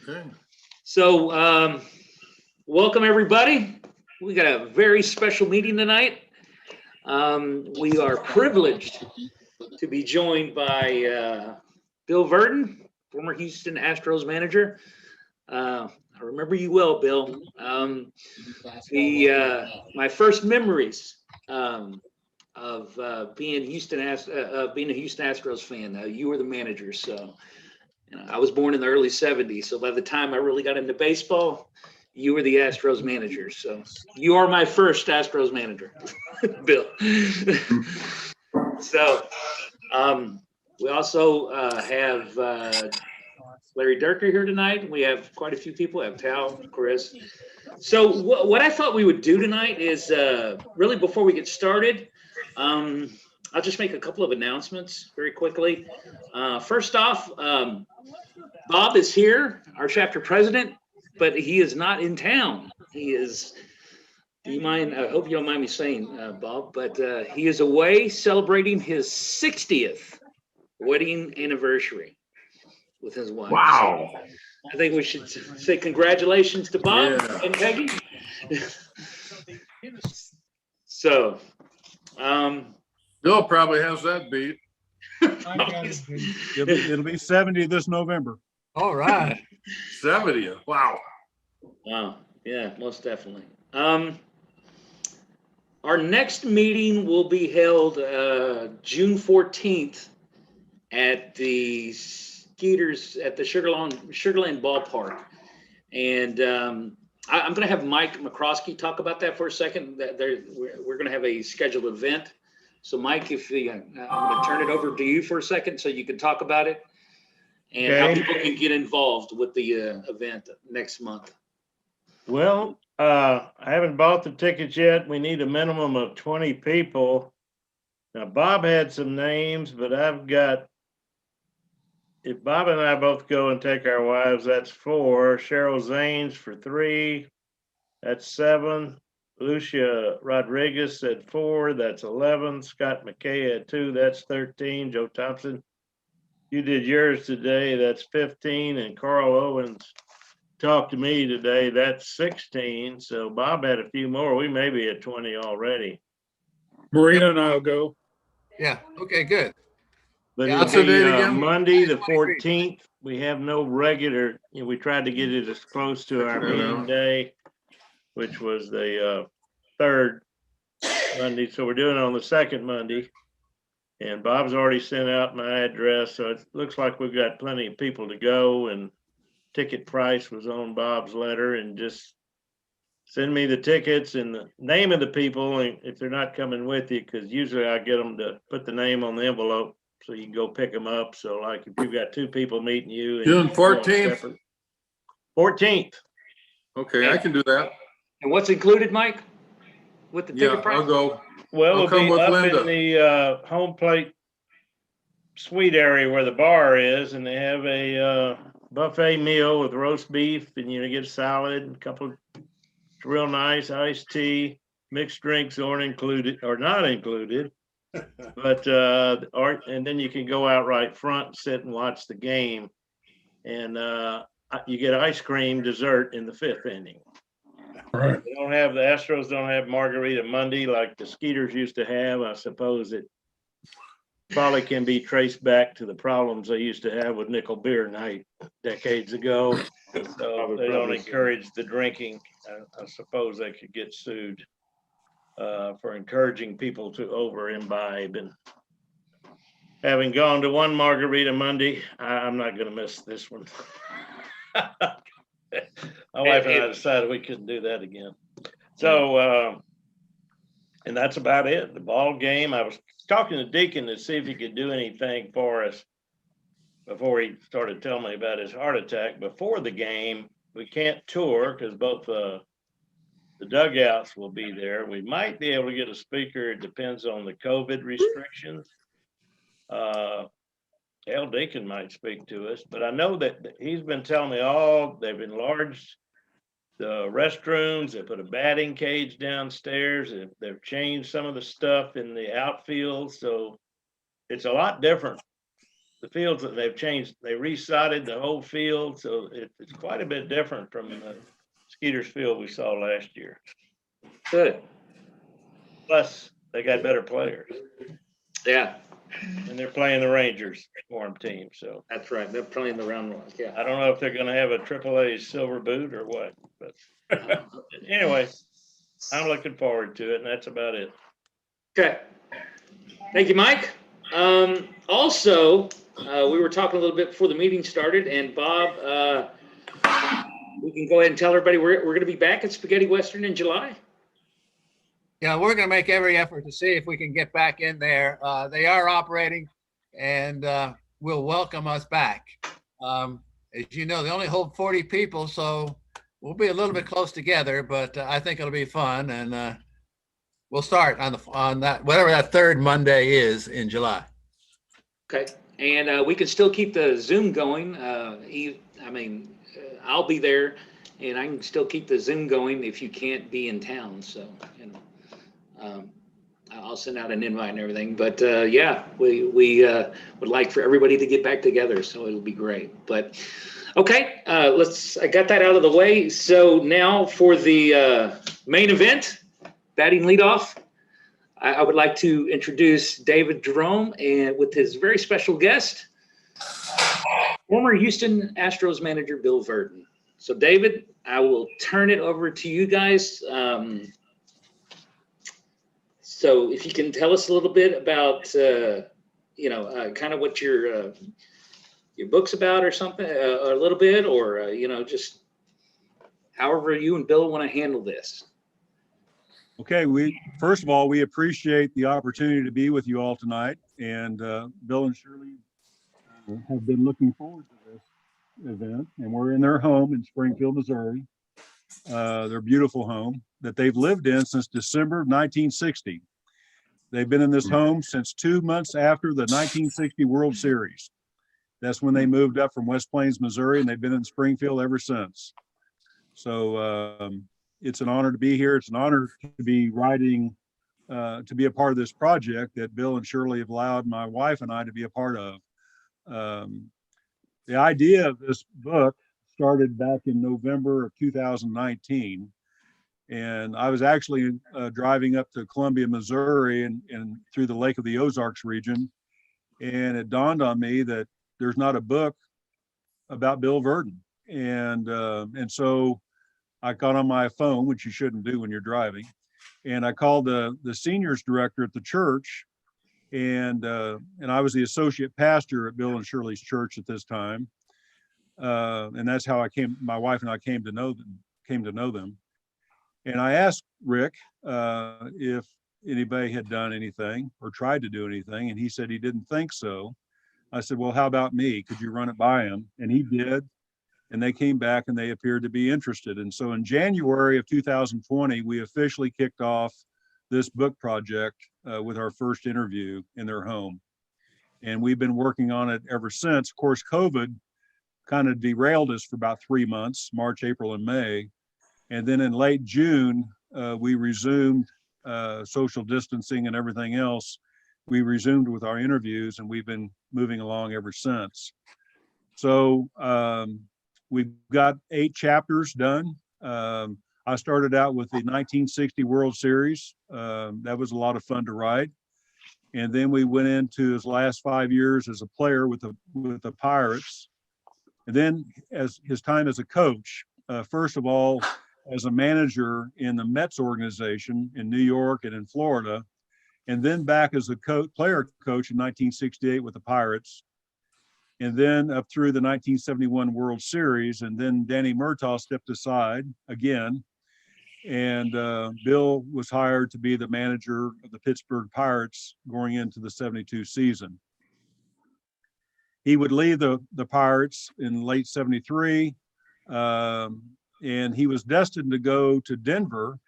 Okay. So, welcome everybody. We got a very special meeting tonight. We are privileged to be joined by Bill Virdon, former Houston Astros manager. I remember you well, Bill. My first memories of being a Houston Astros fan. You were the manager, so. I was born in the early 70s, so by the time I really got into baseball, you were the Astros manager. So you are my first Astros manager, Bill. So we also have Larry Dierker here tonight. We have quite a few people. We have Tal, Chris. So what I thought we would do tonight is really before we get started, I'll just make a couple of announcements very quickly. First off, Bob is here, our chapter president, but he is not in town. He is, do you mind, I hope you don't mind me saying, Bob, but he is away celebrating his 60th wedding anniversary with his wife. Wow. So I think we should say congratulations to Bob and Peggy. So, Bill probably has that beat. It'll be 70 this November. All right. 70. Wow. Wow. Yeah, most definitely. Our next meeting will be held June 14th at the Skeeters at the Sugarland Ballpark. And I'm going to have Mike McCroskey talk about that for a second. We're going to have a scheduled event. So, Mike, if I'm going to turn it over to you for a second so you can talk about it and how people can get involved with the event next month. Well, I haven't bought the tickets yet. We need a minimum of 20 people. Now, Bob had some names, but I've got, if Bob and I both go and take our wives, that's 4. Cheryl Zanes for 3. That's 7. Lucia Rodriguez at 4, that's 11. Scott McKay at 2, that's 13. Joe Thompson, you did yours today, that's 15. And Carl Owens talked to me today, that's 16. So Bob had a few more. We may be at 20 already. Marina and I'll go. Yeah. Okay, good. But Yeah, it'll be again? Monday the 14th. We have no regular, we tried to get it as close to our meeting day, which was the third Monday. So we're doing it on the second Monday. And Bob's already sent out my address. So it looks like we've got plenty of people to go. And ticket price was on Bob's letter. And just send me the tickets and the name of the people if they're not coming with you, because usually I get them to put the name on the envelope so you can go pick them up. So like if you've got 2 people meeting you. And June 14th. 14th. Okay, I can do that. And what's included, Mike, with the ticket price? I'll go. Well, I'll it'll come be with up Linda. in the home plate suite area where the bar is, and they have a buffet meal with roast beef, and you get a salad, and a couple of real nice iced tea, mixed drinks aren't included or not included, but and then you can go out right front and sit and watch the game, and you get ice cream dessert in the 5th inning. Right. The Astros don't have Margarita Monday like the Skeeters used to have. I suppose it probably can be traced back to the problems they used to have with nickel beer night decades ago. So they don't encourage the drinking. I suppose they could get sued for encouraging people to over imbibe. And having gone to one Margarita Monday, I'm not going to miss this one. My wife and I decided we couldn't do that again. So, and that's about it. The ball game. I was talking to Deacon to see if he could do anything for us before he started telling me about his heart attack. Before the game, we can't tour because both the dugouts will be there. We might be able to get a speaker. It depends on the COVID restrictions. Al Deacon might speak to us, but I know that he's been telling me they've enlarged the restrooms, they put a batting cage downstairs, they've changed some of the stuff in the outfield, so it's a lot different the fields that they've changed, they resodded the whole field, so it's quite a bit different from the Skeeter's Field we saw last year. Good. Plus, they got better players, Yeah, and they're playing the Rangers form team. So that's right. They're playing the round ones. Yeah. I don't know if they're going to have a AAA silver boot or what, but anyway, I'm looking forward to it, and that's about it. Okay. Thank you, Mike. Also, we were talking a little bit before the meeting started, and Bob, we can go ahead and tell everybody we're going to be back at Spaghetti Western in July. Yeah, we're going to make every effort to see if we can get back in there. They are operating, and will welcome us back. As you know, they only hold 40 people, so we'll be a little bit close together, but I think it'll be fun, and we'll start on that, whatever that third Monday is in July. Okay. And we can still keep the Zoom going. I'll be there, and I can still keep the Zoom going if you can't be in town. So, I'll send out an invite and everything. But yeah, we would like for everybody to get back together, so it'll be great. But okay, I got that out of the way. So now for the main event, batting leadoff, I would like to introduce David Jerome and with his very special guest, former Houston Astros manager Bill Virdon. So David, I will turn it over to you guys. So if you can tell us a little bit about, kind of what your book's about or something, a little bit, or, just however you and Bill want to handle this. Okay, first of all, we appreciate the opportunity to be with you all tonight. And Bill and Shirley have been looking forward to this event. And we're in their home in Springfield, Missouri, their beautiful home that they've lived in since December of 1960. They've been in this home since 2 months after the 1960 World Series. That's when they moved up from West Plains, Missouri, and they've been in Springfield ever since. So it's an honor to be here. It's an honor to be writing, to be a part of this project that Bill and Shirley have allowed my wife and I to be a part of. The idea of this book started back in November of 2019. And I was actually driving up to Columbia, Missouri and through the Lake of the Ozarks region. And it dawned on me that there's not a book about Bill Virdon. And so I got on my phone, which you shouldn't do when you're driving. And I called the seniors director at the church. And I was the associate pastor at Bill and Shirley's church at this time. And that's how my wife and I came to know them. And I asked Rick if anybody had done anything or tried to do anything, and he said he didn't think so. I said, well, how about me? Could you run it by him? And he did, and they came back and they appeared to be interested. And so in January of 2020, we officially kicked off this book project with our first interview in their home. And we've been working on it ever since. Of course, COVID kind of derailed us for about 3 months, March, April, and May. And then in late June, we resumed social distancing and everything else. We resumed with our interviews, and we've been moving along ever since. So we've got 8 chapters done. I started out with the 1960 World Series. That was a lot of fun to write. And then we went into his last 5 years as a player with the Pirates. And then as his time as a coach, first of all, as a manager in the Mets organization in New York and in Florida, and then back as a player coach in 1968 with the Pirates, and then up through the 1971 World Series. And then Danny Murtaugh stepped aside again, and Bill was hired to be the manager of the Pittsburgh Pirates going into the 72 season. He would leave the Pirates in late 73. And he was destined to go to Denver,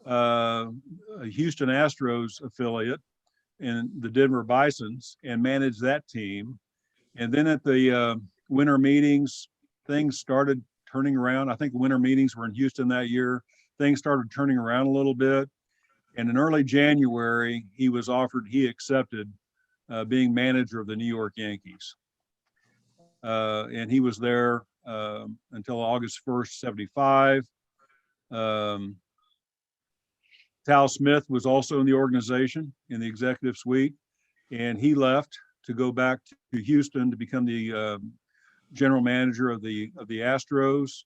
a Houston Astros affiliate, and the Denver Bisons, and manage that team. And then at the winter meetings, things started turning around. I think the winter meetings were in Houston that year. Things started turning around a little bit. And in early January, he accepted being manager of the New York Yankees. and he was there until August 1st, 75. Tal Smith was also in the organization in the executive suite, and he left to go back to Houston to become the general manager of the Astros.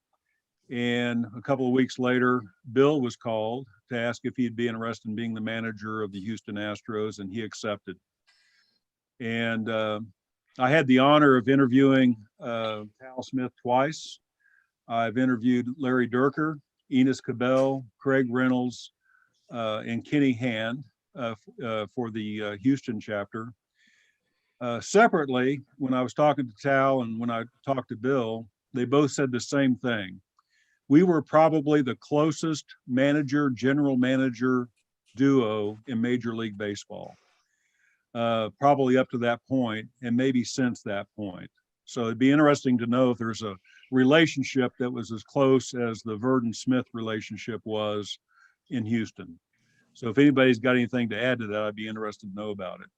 And a couple of weeks later, Bill was called to ask if he'd be interested in being the manager of the Houston Astros, and he accepted. And I had the honor of interviewing Tal Smith twice. I've interviewed Larry Dierker, Enos Cabell, Craig Reynolds, and Kenny Hand for the Houston chapter. Separately, when I was talking to Tal and when I talked to Bill, they both said the same thing. We were probably the closest general manager duo in Major League Baseball, probably up to that point and maybe since that point. So it'd be interesting to know if there's a relationship that was as close as the Virdon-Smith relationship was in Houston. So if anybody's got anything to add to that, I'd be interested to know about it.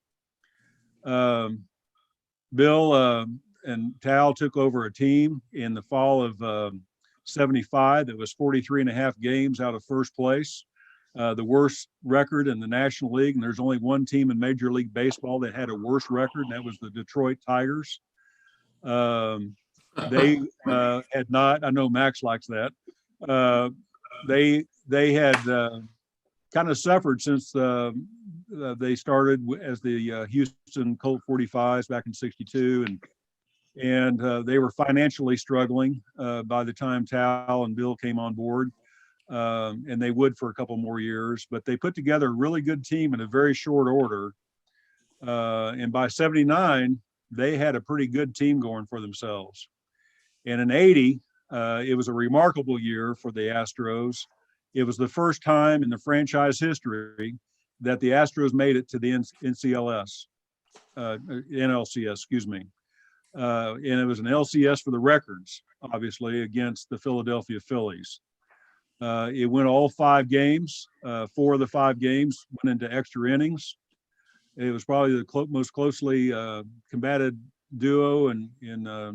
Bill and Tal took over a team in the fall of 75 that was 43 and a half games out of first place, the worst record in the National League. And there's only one team in Major League Baseball that had a worse record, and that was the Detroit Tigers. They had not, I know Max likes that. They had kind of suffered since they started as the Houston Colt 45s back in '62, and they were financially struggling by the time Tal and Bill came on board, and they would for a couple more years. But they put together a really good team in a very short order, and by '79 they had a pretty good team going for themselves. And in '80, it was a remarkable year for the Astros. It was the first time in the franchise history that the Astros made it to the NLCS, excuse me. And it was an LCS for the records, obviously, against the Philadelphia Phillies. It went all 5 games. 4 of the 5 games went into extra innings. It was probably the most closely combated duo in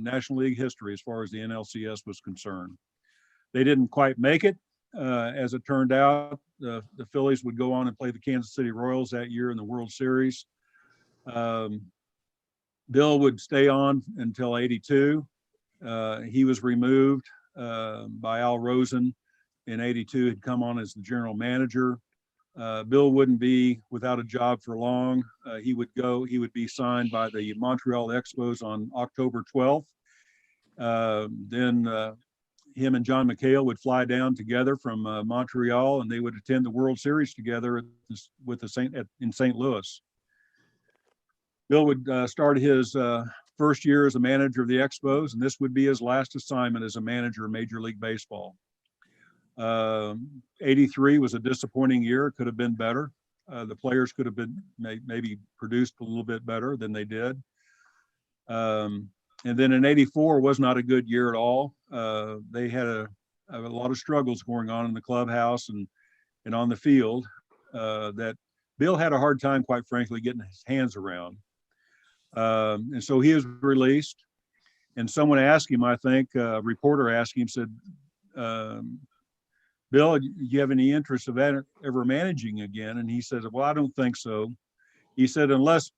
National League history as far as the NLCS was concerned. They didn't quite make it. As it turned out, the Phillies would go on and play the Kansas City Royals that year in the World Series. Bill would stay on until '82. He was removed by Al Rosen in '82, had come on as the general manager. Bill wouldn't be without a job for long. He would be signed by the Montreal Expos on October 12th. Then him and John McHale would fly down together from Montreal, and they would attend the World Series together in St. Louis. Bill would start his first year as a manager of the Expos, and this would be his last assignment as a manager of Major League Baseball. '83 was a disappointing year. It could have been better. The players could have been maybe produced a little bit better than they did. And then in '84 was not a good year at all. They had a lot of struggles going on in the clubhouse and on the field that Bill had a hard time, quite frankly, getting his hands around. And so he was released. And someone asked him, I think, a reporter asked him, said, Bill, do you have any interest of ever managing again? And he said, well, I don't think so. He said, unless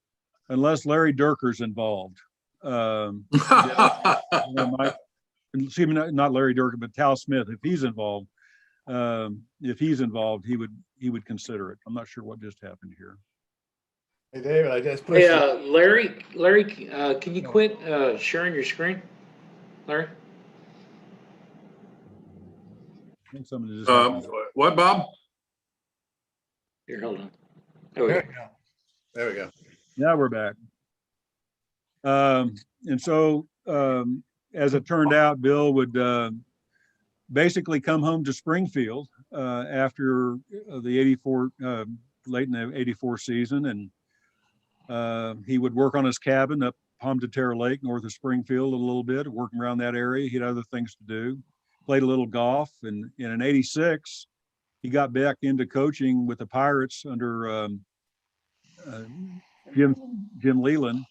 Larry Dierker's involved. Excuse me, not Larry Dierker, but Tal Smith. If he's involved, he would consider it. I'm not sure what just happened here. Hey, David, I just pushed. Hey, Larry, can you quit sharing your screen, Larry? I think somebody just What, Bob? Here, hold on. There we go. There we go. Now we're back. And so, as it turned out, Bill would basically come home to Springfield after the '84, late in the '84 season, and he would work on his cabin up Pomme-de-Terre Lake, north of Springfield, a little bit, working around that area. He had other things to do. Played a little golf, and in '86, he got back into coaching with the Pirates under Jim Leland.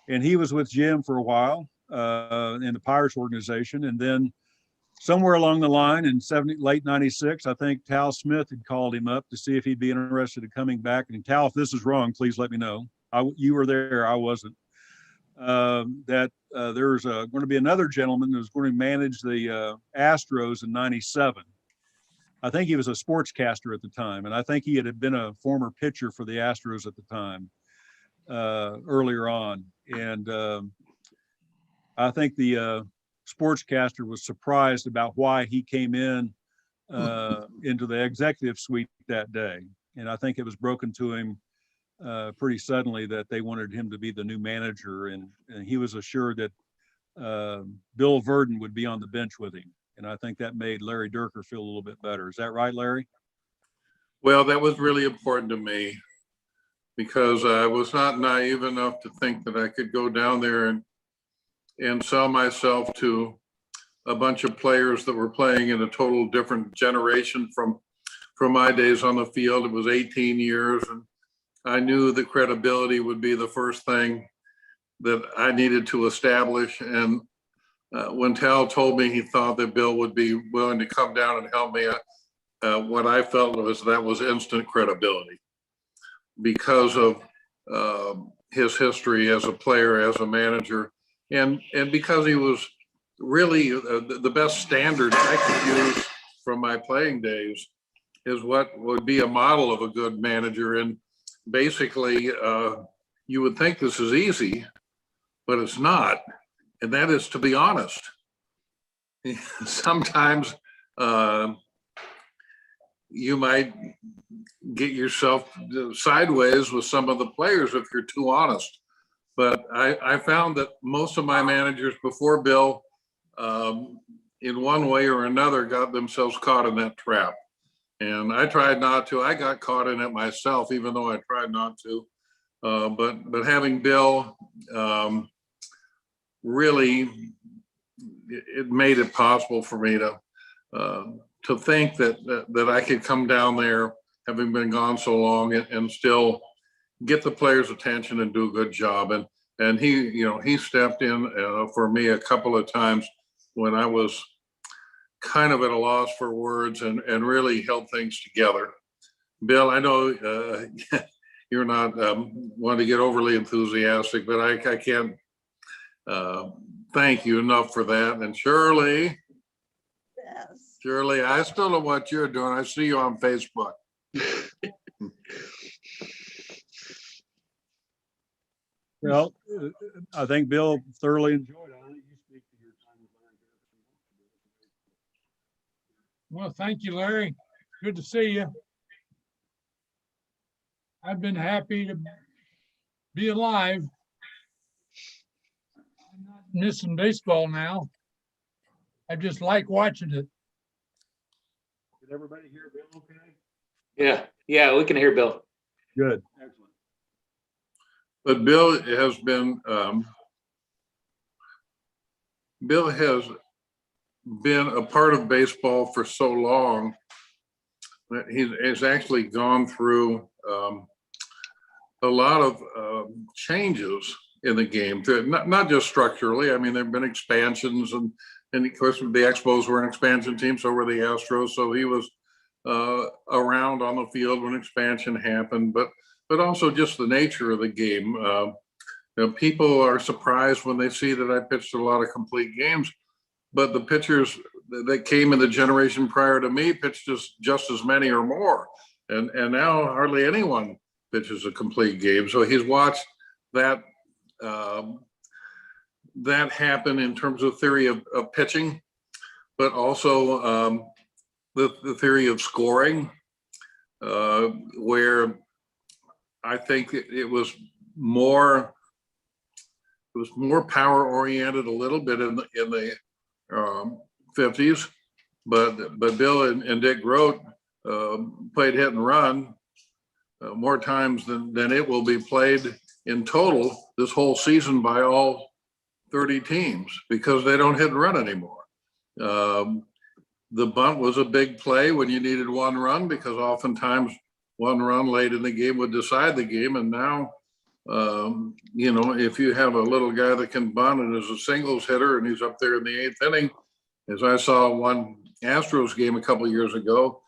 And he was with Jim for a while. in the Pirates organization. And then somewhere along the line in late 96, I think Tal Smith had called him up to see if he'd be interested in coming back. And Tal, if this is wrong, please let me know. You were there, I wasn't. There's going to be another gentleman who's going to manage the Astros in 97. I think he was a sportscaster at the time, and I think he had been a former pitcher for the Astros at the time, earlier on. And I think the sportscaster was surprised about why he came in into the executive suite that day. And I think it was broken to him pretty suddenly that they wanted him to be the new manager. And he was assured that Bill Virdon would be on the bench with him. And I think that made Larry Dierker feel a little bit better. Is that right, Larry? Well, that was really important to me because I was not naive enough to think that I could go down there and sell myself to a bunch of players that were playing in a total different generation from my days on the field. It was 18 years, and I knew the credibility would be the first thing that I needed to establish. And when Tal told me he thought that Bill would be willing to come down and help me, what I felt was that was instant credibility because of his history as a player, as a manager, and because he was really the best standard I could use from my playing days is what would be a model of a good manager. And basically, you would think this is easy, but it's not. And that is to be honest. Sometimes you might get yourself sideways with some of the players if you're too honest. But I found that most of my managers before Bill, in one way or another, got themselves caught in that trap. And I tried not to. I got caught in it myself, even though I tried not to. But having Bill, really, it made it possible for me to think that I could come down there, having been gone so long, and still get the players' attention and do a good job. And he stepped in for me a couple of times when I was kind of at a loss for words and really held things together. Bill, I know you're not one to get overly enthusiastic, but I can't thank you enough for that. And Shirley, Yes. Shirley, I still know what you're doing. I see you on Facebook. Well, I think Bill thoroughly enjoyed it. I'll let you speak to your time with Larry. Well, thank you, Larry. Good to see you. I've been happy to be alive. I'm not missing baseball now. I just like watching it. Did everybody hear Bill okay? Yeah, we can hear Bill. Good. Excellent. But Bill has been a part of baseball for so long that he's actually gone through a lot of changes in the game, not just structurally. I mean, there have been expansions, and of course the Expos were an expansion team, so were the Astros. So he was around on the field when expansion happened, but also just the nature of the game. People are surprised when they see that I pitched a lot of complete games, but the pitchers that came in the generation prior to me pitched just as many or more. And now hardly anyone pitches a complete game. So he's watched that happen in terms of theory of pitching, but also the theory of scoring, where I think it was more power oriented a little bit in the 50s, but Bill and Dick Grote played hit and run more times than it will be played in total this whole season by all 30 teams, because they don't hit and run anymore. The bunt was a big play when you needed one run, because oftentimes one run late in the game would decide the game. And now You know, if you have a little guy that can bunt and is a singles hitter and he's up there in the 8th inning, as I saw one Astros game a couple of years ago,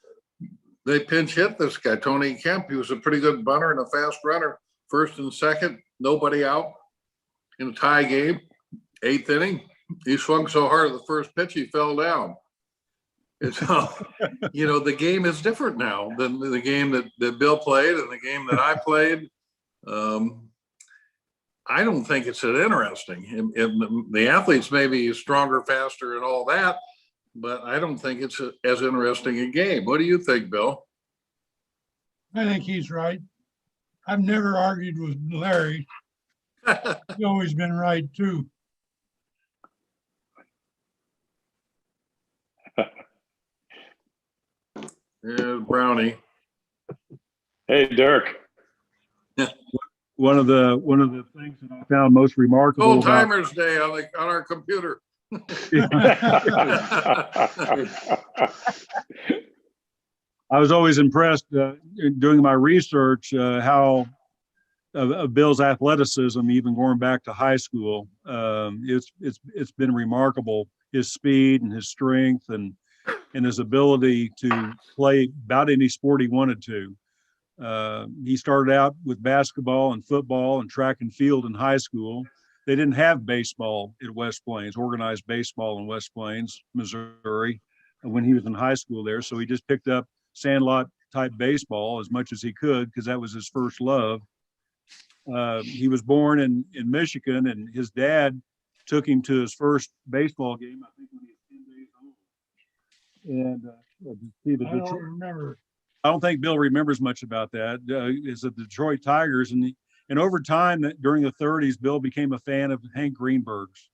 they pinch hit this guy, Tony Kemp. He was a pretty good bunter and a fast runner. First and second, nobody out in a tie game, 8th inning. He swung so hard at the first pitch, he fell down. And so, you know, the game is different now than the game that Bill played and the game that I played. I don't think it's that interesting. And the athletes may be stronger, faster, and all that, but I don't think it's as interesting a game. What do you think, Bill? I think he's right. I've never argued with Larry. He's always been right too. Yeah, Brownie. Hey, Dirk. One of the things that I found most remarkable Old about Timers Day on our computer. I was always impressed doing my research how of Bill's athleticism, even going back to high school. It's been remarkable, his speed and his strength and his ability to play about any sport he wanted to. He started out with basketball and football and track and field in high school. They didn't have baseball at West Plains, organized baseball in West Plains, Missouri, when he was in high school there. So he just picked up sandlot type baseball as much as he could because that was his first love. He was born in Michigan, and his dad took him to his first baseball game, I think, when he was 10 days old. And see the I don't Detroit, remember. I don't think Bill remembers much about that. It's the Detroit Tigers, and over time during the 30s, Bill became a fan of Hank Greenberg's.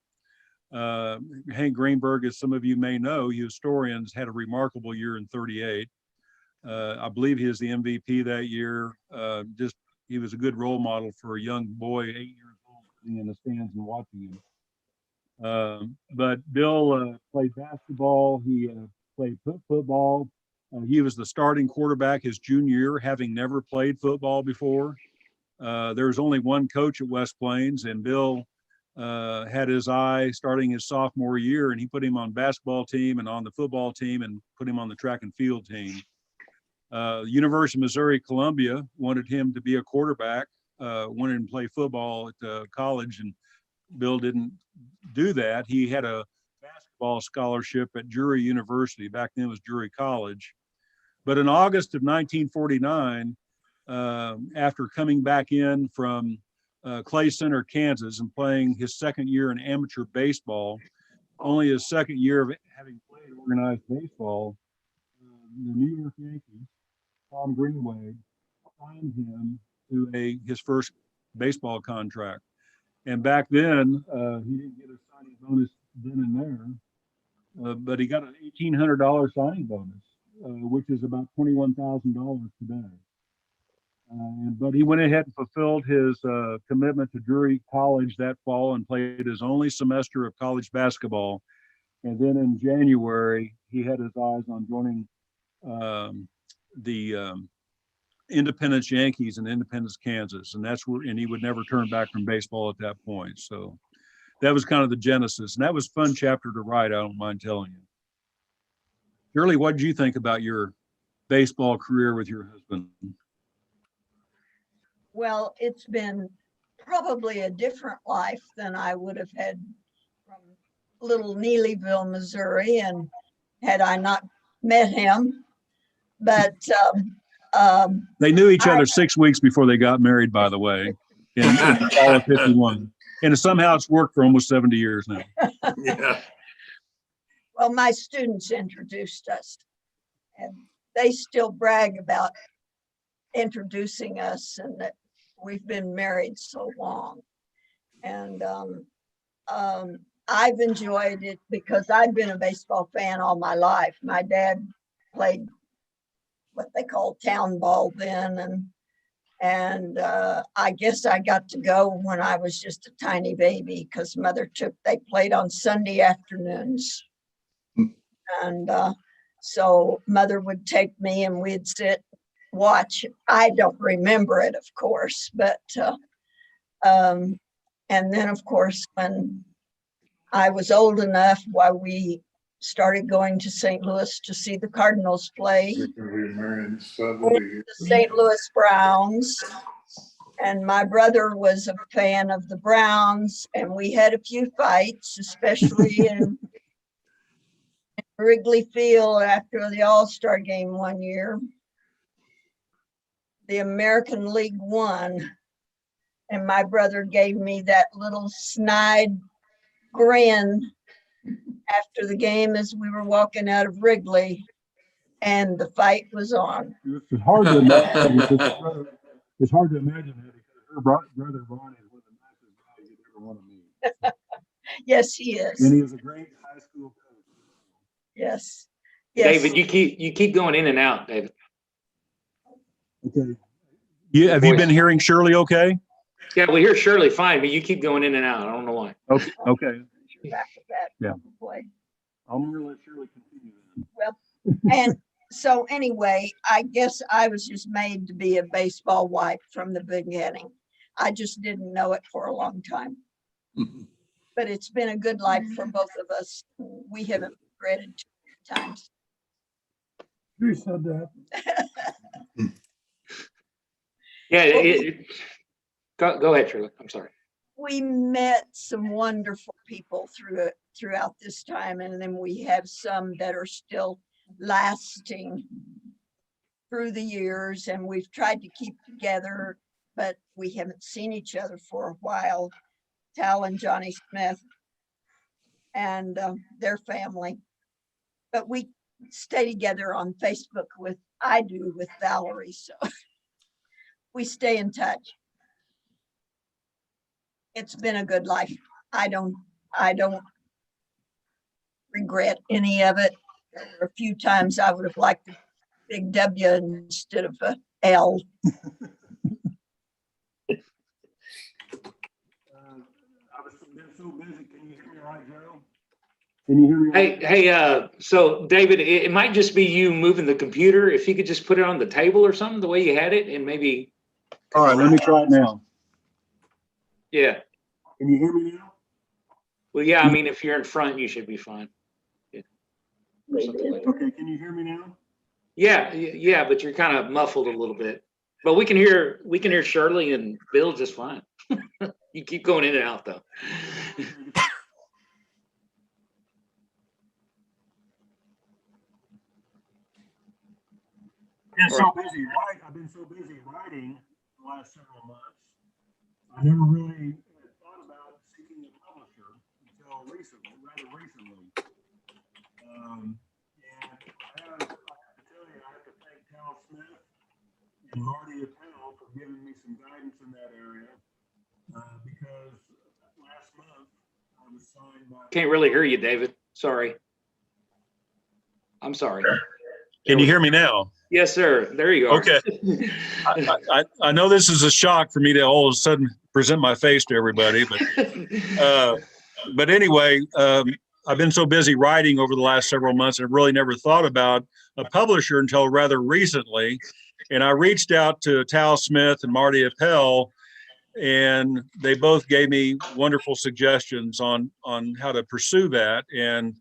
Hank Greenberg, as some of you may know, you historians, had a remarkable year in '38. I believe he was the MVP that year. He was a good role model for a young boy, 8 years old, sitting in the stands and watching him. But Bill played basketball. He played football. He was the starting quarterback his junior year, having never played football before. There was only one coach at West Plains, and Bill had his eye starting his sophomore year, and he put him on basketball team and on the football team and put him on the track and field team. University of Missouri Columbia wanted him to be a quarterback, wanted him to play football at college, and Bill didn't do that. He had a basketball scholarship at Drury University. Back then it was Drury College. But in August of 1949, after coming back in from Clay Center, Kansas, and playing his second year in amateur baseball, only his second year of having played organized baseball, the New York Yankees, Tom Greenway, signed him to his first baseball contract. And back then, he didn't get a signing bonus then and there, but he got an $1,800 signing bonus, which is about $21,000 today. But he went ahead and fulfilled his commitment to Drury College that fall and played his only semester of college basketball. And then in January, he had his eyes on joining the Independence Yankees in Independence, Kansas. And and he would never turn back from baseball at that point. So that was kind of the genesis. And that was a fun chapter to write, I don't mind telling you. Shirley, what did you think about your baseball career with your husband? Well, it's been probably a different life than I would have had from little Neelyville, Missouri, and had I not met him. But they knew each other 6 weeks before they got married, by the way, in the fall of '51. And somehow it's worked for almost 70 years now. Yeah. well, my students introduced us, and they still brag about introducing us and that we've been married so long. And I've enjoyed it because I've been a baseball fan all my life. My dad played what they called town ball then, and I guess I got to go when I was just a tiny baby because they played on Sunday afternoons. And so mother would take me and we'd sit, watch. I don't remember it, of course, but And then, of course, when I was old enough, while we started going to St. Louis to see the Cardinals play, the St. Louis Browns. And my brother was a fan of the Browns, and we had a few fights, especially in Wrigley Field after the All-Star game one year. The American League won, and my brother gave me that little snide grin after the game as we were walking out of Wrigley, and the fight was on. It's hard to imagine. It's hard to imagine that because her brother Ron is one of the nicest guys you'd ever want to meet. Yes, he is. And he is a great high school coach. Yes. Yes. David, you keep going in and out, David. Okay. Yeah, have you been hearing Shirley okay? Yeah, we hear Shirley fine, but you keep going in and out. I don't know why. Okay. Okay. Back to that Yeah. play. I'm going to let Shirley continue then. Well, and so anyway, I guess I was just made to be a baseball wife from the beginning. I just didn't know it for a long time. But it's been a good life for both of us. We haven't regretted too many times. Who said that? Yeah, go ahead, Shirley. I'm sorry. We met some wonderful people throughout this time, and then we have some that are still lasting through the years, and we've tried to keep together, but we haven't seen each other for a while. Tal and Johnny Smith and their family, but we stay together on Facebook with Valerie, so we stay in touch. It's been a good life. I don't regret any of it. There were a few times I would have liked a big W instead of a L. I've been so busy. Can you hear me all right, Joe? Can you hear me? Hey, so David, it might just be you moving the computer. If you could just put it on the table or something, the way you had it, and maybe. All right, let me try it now. Yeah. Can you hear me now? Well, yeah, I mean, if you're in front, you should be fine. Yeah. Something like that. Okay, can you hear me now? Yeah, but you're kind of muffled a little bit. But we can hear Shirley and Bill just fine. You keep going in and out though. I've been so busy writing the last several months. I never really thought about seeking a publisher until rather recently. And I have to tell you, I have to thank Tal Smith and Marty Appel for giving me some guidance in that area. Because last month I was signed by. Can't really hear you, David. Sorry. I'm sorry. Can you hear me now? Yes, sir. There you are. Okay. I know this is a shock for me to all of a sudden present my face to everybody, but anyway, I've been so busy writing over the last several months and really never thought about a publisher until rather recently. And I reached out to Tal Smith and Marty Appel, and they both gave me wonderful suggestions on how to pursue that. And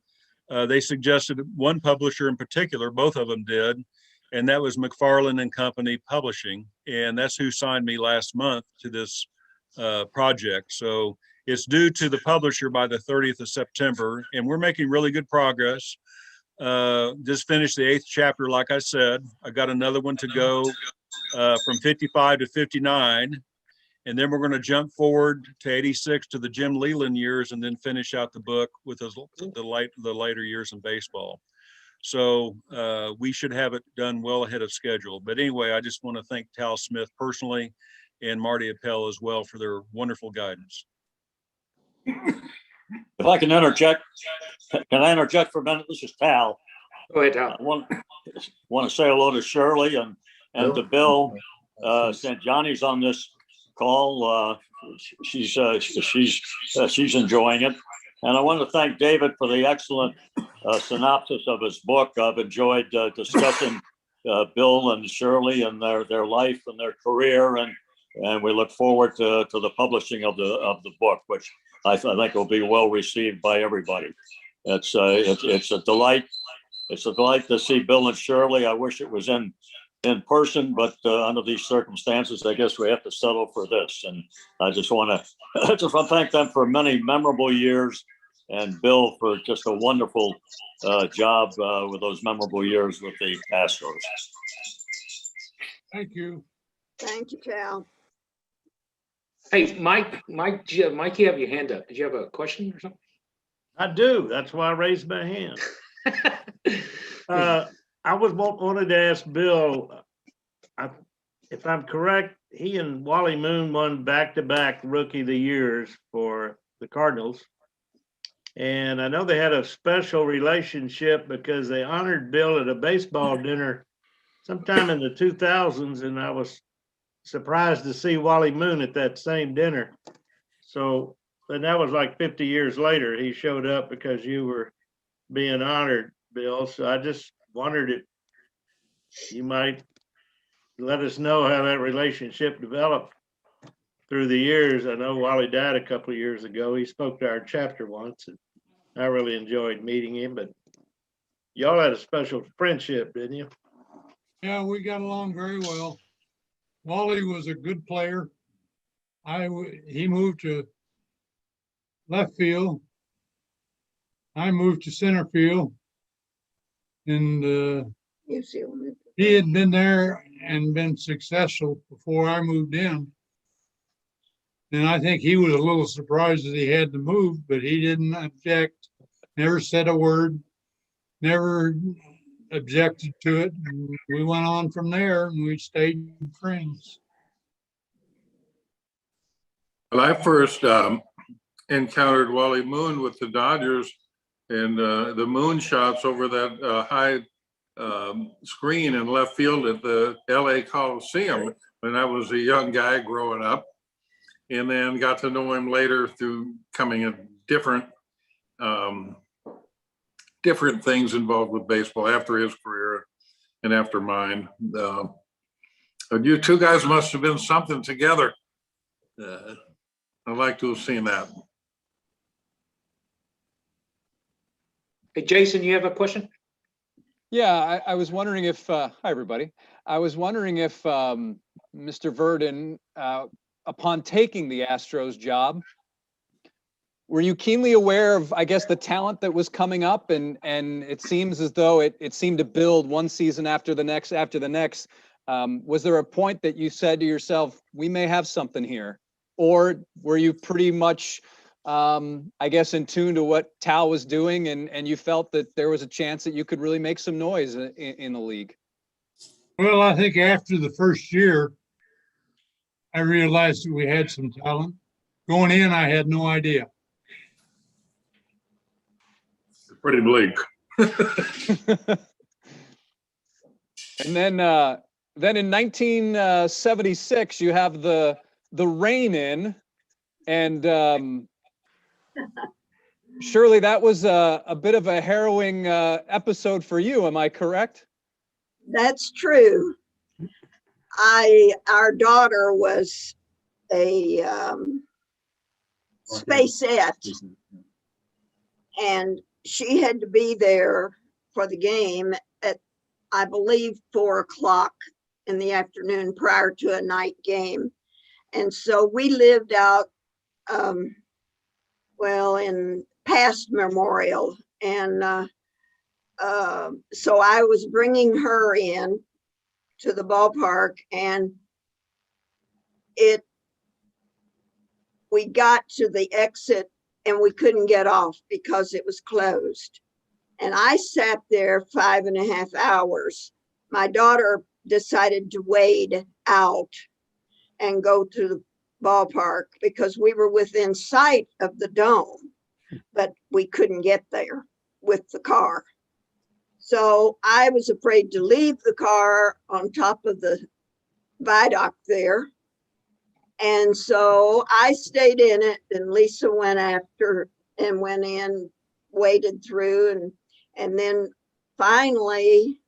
they suggested one publisher in particular, both of them did, and that was McFarland and Company Publishing. And that's who signed me last month to this project. So it's due to the publisher by the 30th of September, and we're making really good progress. Just finished the 8th chapter, like I said. I got another one to go from 55 to 59. And then we're going to jump forward to 86 to the Jim Leland years, and then finish out the book with the later years in baseball. So we should have it done well ahead of schedule. But anyway, I just want to thank Tal Smith personally and Marty Appel as well for their wonderful guidance. If I can interject for a minute? This is Tal. Go ahead, Tal. I want to say hello to Shirley and to Bill. Since Johnny's on this call, she's enjoying it. And I want to thank David for the excellent synopsis of his book. I've enjoyed discussing Bill and Shirley and their life and their career. And and we look forward to the publishing of the book, which I think will be well received by everybody. It's a delight. It's a delight to see Bill and Shirley. I wish it was in person, but under these circumstances, I guess we have to settle for this. And I just want to thank them for many memorable years, and Bill for just a wonderful job with those memorable years with the Astros. Thank you. Thank you, Cal. Hey, Mike, you have your hand up. Did you have a question or something? I do. That's why I raised my hand. I wanted to ask Bill, if I'm correct, he and Wally Moon won back-to-back Rookie of the Years for the Cardinals. And I know they had a special relationship because they honored Bill at a baseball dinner sometime in the 2000s, and I was surprised to see Wally Moon at that same dinner. So, and that was like 50 years later, he showed up because you were being honored, Bill. So I just wondered if you might let us know how that relationship developed through the years. I know Wally died a couple of years ago. He spoke to our chapter once, and I really enjoyed meeting him, but y'all had a special friendship, didn't you? Yeah, we got along very well. Wally was a good player. He moved to left field. I moved to center field. And he had been there and been successful before I moved in. And I think he was a little surprised that he had to move, but he didn't object, never said a word, never objected to it. And we went on from there, and we stayed friends. Well, I first encountered Wally Moon with the Dodgers, and the moon shots over that high screen in left field at the LA Coliseum when I was a young guy growing up, and then got to know him later through coming at different things involved with baseball after his career and after mine. You two guys must have been something together. I'd like to have seen that. Hey, Jason, you have a question? Yeah, I was wondering if, hi, everybody. I was wondering if Mr. Virdon, upon taking the Astros job, were you keenly aware of, I guess, the talent that was coming up? And it seems as though it seemed to build one season after the next. Was there a point that you said to yourself, we may have something here? Or were you pretty much, I guess, in tune to what Tal was doing, and you felt that there was a chance that you could really make some noise in the league? Well, I think after the first year, I realized that we had some talent. Going in, I had no idea. Pretty bleak. And then in 1976, you have the rain in, and surely that was a bit of a harrowing episode for you. Am I correct? That's true. Our daughter was a spacette, and she had to be there for the game at, I believe, 4:00 in the afternoon prior to a night game. And so we lived out, in past Memorial. And so I was bringing her in to the ballpark, and we got to the exit and we couldn't get off because it was closed. And I sat there 5.5 hours. My daughter decided to wade out and go to the ballpark because we were within sight of the dome, but we couldn't get there with the car. So I was afraid to leave the car on top of the viaduct there. And so I stayed in it, and Lisa went after and went in, waded through, and then finally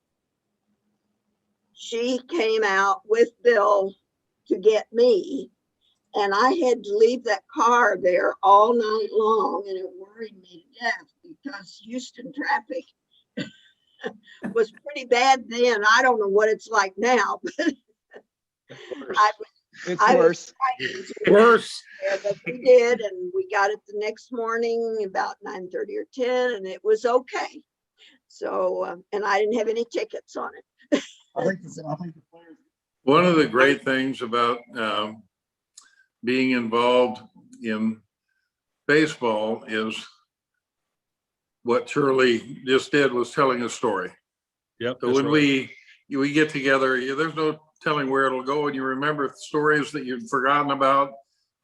she came out with Bill to get me. And I had to leave that car there all night long, and it worried me to death because Houston traffic was pretty bad then. I don't know what it's like now, but It's I was worse. frightened to Worse. there, but we did, and we got it the next morning about 9:30 or 10, and it was okay. So, and I didn't have any tickets on it. One of the great things about being involved in baseball is what Shirley just did, was telling a story. Yep. So that's when right. we get together, there's no telling where it'll go, and you remember stories that you'd forgotten about,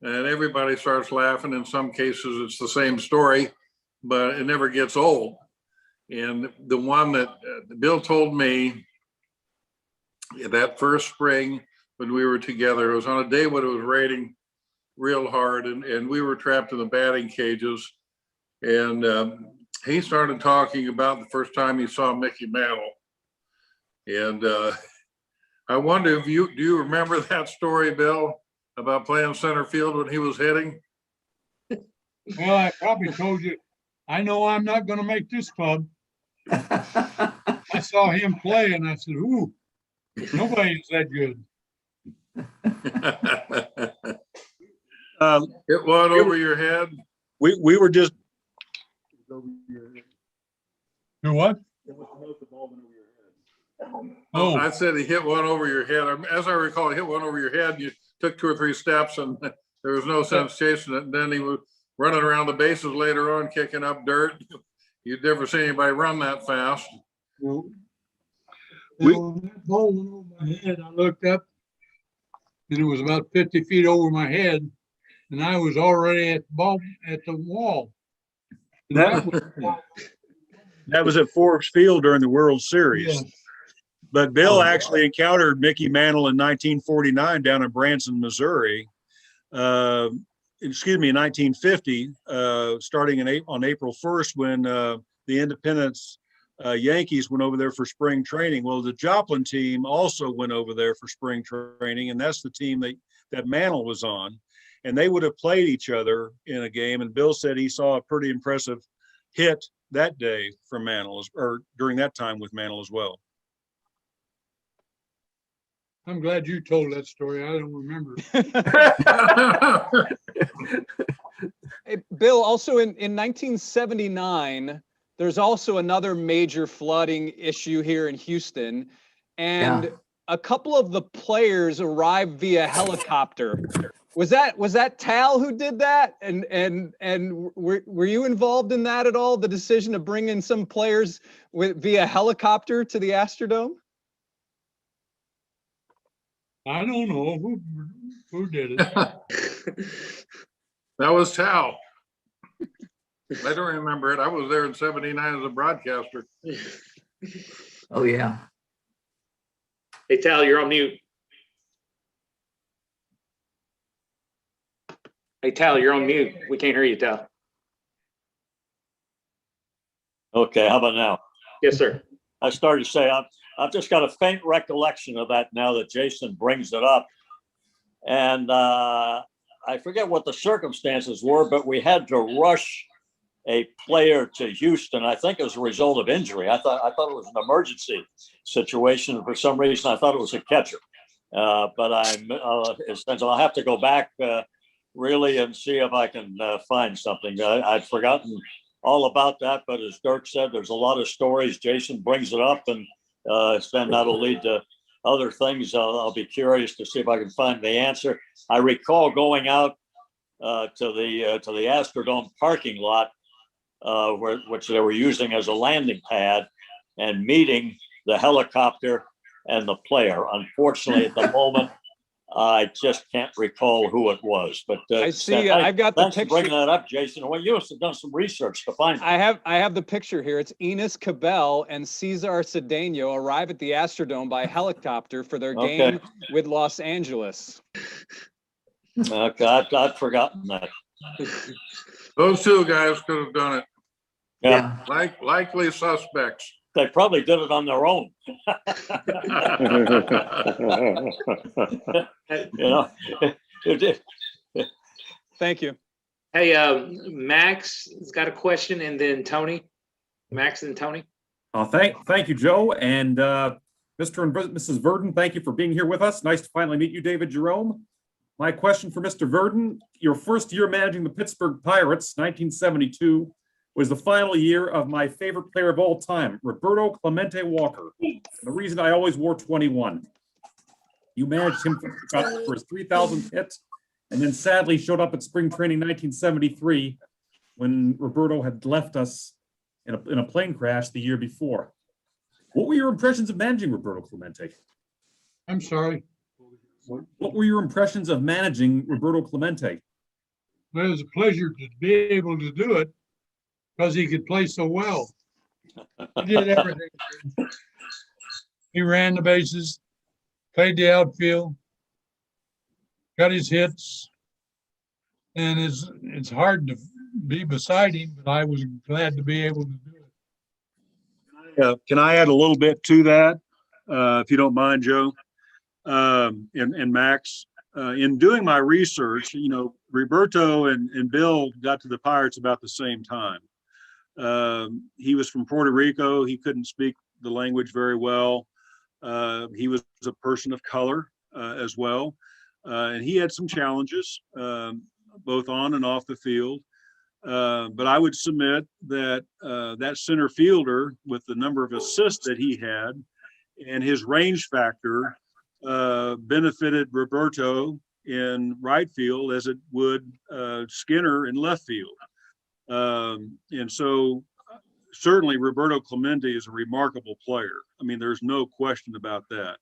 and everybody starts laughing. In some cases, it's the same story, but it never gets old. And the one that Bill told me that first spring when we were together, it was on a day when it was raining real hard, and we were trapped in the batting cages. And he started talking about the first time he saw Mickey Mantle. And I wonder if do you remember that story, Bill, about playing center field when he was hitting? Well, I probably told you, I know I'm not gonna make this club. I saw him play and I said, ooh, nobody's that good. Hit one over your head. We were just. Do what? Oh, I said he hit one over your head. As I recall, he hit one over your head. You took 2 or 3 steps, and there was no sense chasing it. And then he was running around the bases later on, kicking up dirt. You'd never seen anybody run that fast. well, when that ball went over my head, I looked up and it was about 50 feet over my head, and I was already at the wall. And That was at Forbes Field during the World Series. yeah. But Bill actually encountered Mickey Mantle in 1949 down in Branson, Missouri. In 1950, starting on April 1st, when the Independence Yankees went over there for spring training. Well, the Joplin team also went over there for spring training, and that's the team that Mantle was on. And they would have played each other in a game. And Bill said he saw a pretty impressive hit that day from Mantle, or during that time with Mantle as well. I'm glad you told that story. I don't remember. Hey, Bill, also in 1979, there's also another major flooding issue here in Houston. And a couple of the players arrived via helicopter. Was that Tal who did that? And were you involved in that at all? The decision to bring in some players via helicopter to the Astrodome? I don't know who did it. That was Tal. I don't remember it. I was there in '79 as a broadcaster. Oh, yeah. Hey, Tal, you're on mute. Hey, Tal, you're on mute. We can't hear you, Tal. Okay, how about now? Yes, sir. I started to say I've just got a faint recollection of that now that Jason brings it up. And I forget what the circumstances were, but we had to rush a player to Houston. I think as a result of injury. I thought it was an emergency situation. For some reason, I thought it was a catcher. But I'll have to go back really and see if I can find something. I'd forgotten all about that, but as Dirk said, there's a lot of stories. Jason brings it up, and then that'll lead to other things. I'll be curious to see if I can find the answer. I recall going out to the Astrodome parking lot, which they were using as a landing pad, and meeting the helicopter and the player. Unfortunately, at the moment, I just can't recall who it was. But I see. I've got the thanks picture. for bringing that up, Jason. Well, you must have done some research to find it. I have the picture here. It's Enos Cabell and Cesar Cedeno arrive at the Astrodome by helicopter for their game with Los Angeles. Okay, I'd forgotten that. Those 2 guys could have done it. Yeah. Likely suspects. they probably did it on their own. You know, Thank you. Hey, Max has got a question, and then Tony. Max and Tony. Thank you, Joe, and Mr. and Mrs. Virdon. Thank you for being here with us. Nice to finally meet you, David Jerome. My question for Mr. Virdon: your first year managing the Pittsburgh Pirates, 1972, was the final year of my favorite player of all time, Roberto Clemente Walker. And the reason I always wore 21. You managed him for his 3,000th hit, and then sadly showed up at spring training 1973 when Roberto had left us in a plane crash the year before. What were your impressions of managing Roberto Clemente? I'm sorry. What were your impressions of managing Roberto Clemente? Well, it was a pleasure to be able to do it because he could play so well. He did everything. He ran the bases, played the outfield, got his hits, and it's hard to be beside him, but I was glad to be able to do it. Can I add a little bit to that, if you don't mind, Joe? And Max, in doing my research, you know, Roberto and Bill got to the Pirates about the same time. He was from Puerto Rico. He couldn't speak the language very well. He was a person of color as well. And he had some challenges, both on and off the field. But I would submit that that center fielder, with the number of assists that he had and his range factor, benefited Roberto in right field as it would Skinner in left field. And so certainly Roberto Clemente is a remarkable player. I mean, there's no question about that.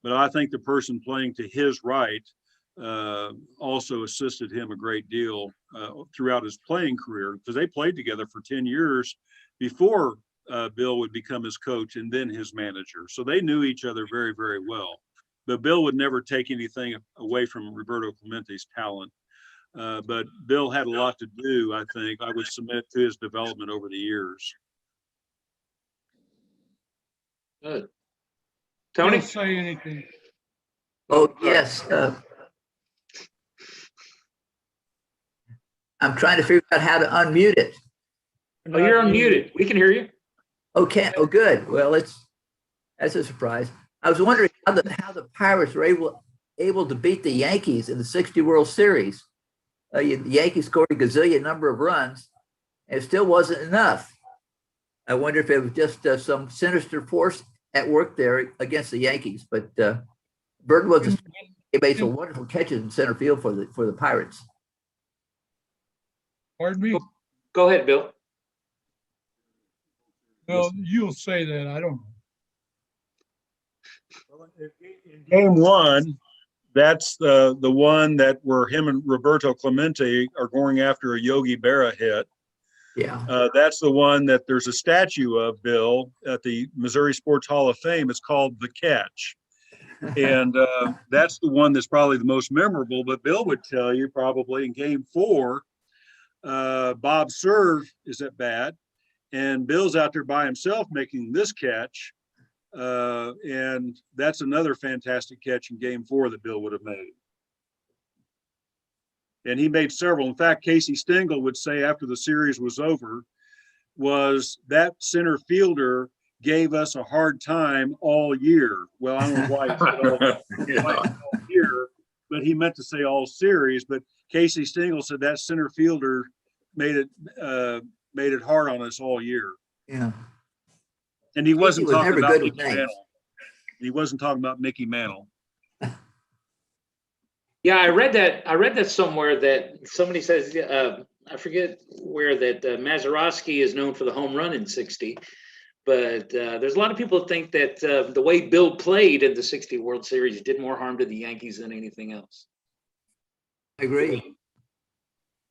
But I think the person playing to his right also assisted him a great deal throughout his playing career, because they played together for 10 years before Bill would become his coach and then his manager. So they knew each other very, very well. But Bill would never take anything away from Roberto Clemente's talent. But Bill had a lot to do, I think, I would submit, to his development over the years. Good. Tony? Don't say anything. Oh, yes. I'm trying to figure out how to unmute it. Oh, you're unmuted. We can hear you. Okay. Oh, good. Well, that's a surprise. I was wondering how the Pirates were able to beat the Yankees in the '60 World Series. The Yankees scored a gazillion number of runs, and it still wasn't enough. I wonder if it was just some sinister force at work there against the Yankees. But Bird made some wonderful catches in center field for the Pirates. Pardon me? Go ahead, Bill. Well, you'll say that. I don't know. In game one, that's the one that where him and Roberto Clemente are going after a Yogi Berra hit. Yeah. That's the one that there's a statue of Bill at the Missouri Sports Hall of Fame. It's called The Catch. And that's the one that's probably the most memorable. But Bill would tell you probably in game four, Bob Serve is at bat, and Bill's out there by himself making this catch. And that's another fantastic catch in game four that Bill would have made. And he made several. In fact, Casey Stengel would say after the series was over, was that center fielder gave us a hard time all year. Well, I don't know why he said all year, but he meant to say all series. But Casey Stengel said that center fielder made it hard on us all year. Yeah. And he wasn't talking about Mickey names. Mantle. He wasn't talking about Mickey Mantle. Yeah, I read that somewhere that somebody says, I forget where, that Mazeroski is known for the home run in '60. But there's a lot of people who think that the way Bill played in the '60 World Series did more harm to the Yankees than anything else. I agree.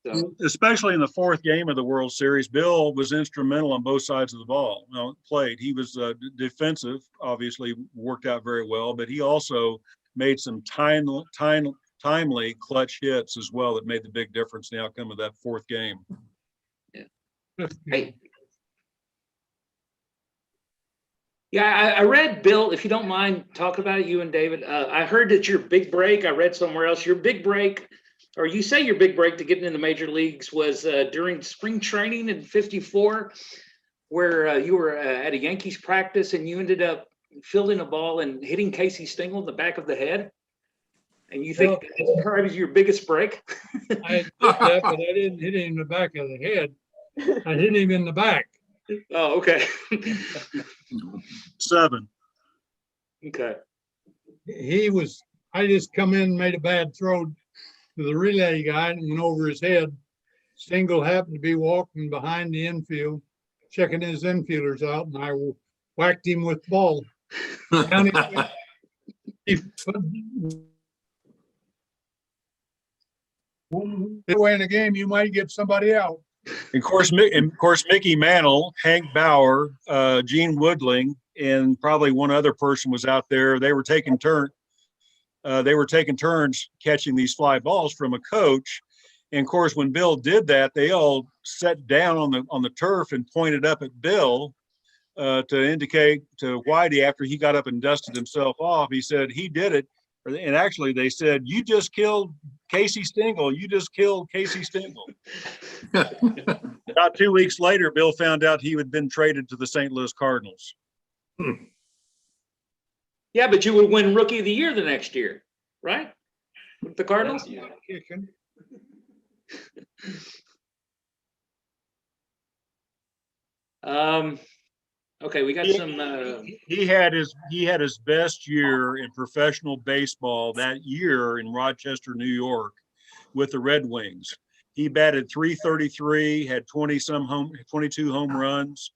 So, Especially in the fourth game of the World Series, Bill was instrumental on both sides of the ball. Played. He was defensive, obviously worked out very well, but he also made some timely clutch hits as well that made the big difference in the outcome of that fourth game. yeah. Hey, Yeah, I read, Bill, if you don't mind talking about it, you and David, I heard that your big break, I read somewhere else, your big break, or you say your big break to getting in the major leagues was during spring training in '54, where you were at a Yankees practice and you ended up fielding a ball and hitting Casey Stengel in the back of the head. And you think it's probably your biggest break? I did that, but I didn't hit him in the back of the head. I hit him in the back. Oh, okay. 7. Okay. I just come in, made a bad throw to the relay guy and went over his head. Stengel happened to be walking behind the infield, checking his infielders out, and I whacked him with the ball. Down Way in the game, you might get somebody out. Of course, Mickey Mantle, Hank Bauer, Gene Woodling, and probably one other person was out there. They were taking turns catching these fly balls from a coach. And of course, when Bill did that, they all sat down on the turf and pointed up at Bill to indicate to Whitey after he got up and dusted himself off. He said he did it. And actually, they said, "You just killed Casey Stengel. You just killed Casey Stengel." About 2 weeks later, Bill found out he had been traded to the St. Louis Cardinals. Yeah, but you would win Rookie of the Year the next year, right? With the Cardinals? Kicking. Okay, we got some. He had his best year in professional baseball that year in Rochester, New York, with the Red Wings. He batted .333, had 22 home runs.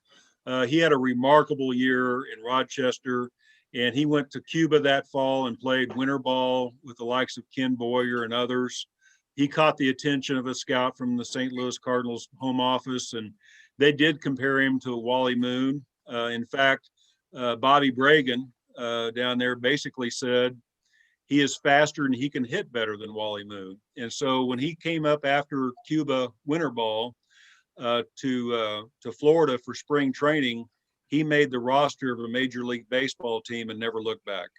He had a remarkable year in Rochester, and he went to Cuba that fall and played winter ball with the likes of Ken Boyer and others. He caught the attention of a scout from the St. Louis Cardinals home office, and they did compare him to Wally Moon. In fact, Bobby Bragan down there basically said he is faster and he can hit better than Wally Moon. And so when he came up after Cuba winter ball to Florida for spring training, he made the roster of a Major League Baseball team and never looked back.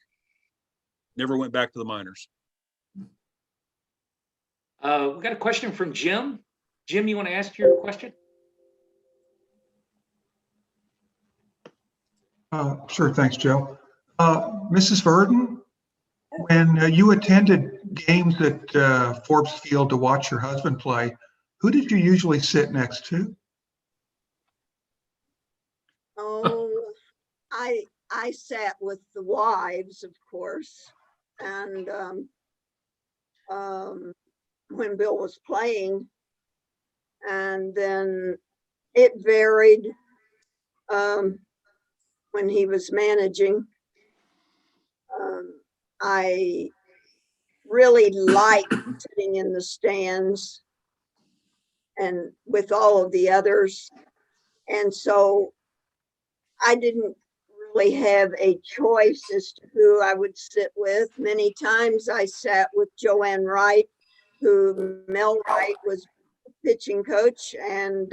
Never went back to the minors. We got a question from Jim. Jim, you want to ask your question? Sure, thanks, Joe. Mrs. Virdon, when you attended games at Forbes Field to watch your husband play, who did you usually sit next to? Oh, I sat with the wives, of course, and when Bill was playing, and then it varied when he was managing. I really liked sitting in the stands and with all of the others, and so I didn't really have a choice as to who I would sit with. Many times I sat with Joanne Wright, who Mel Wright was pitching coach, and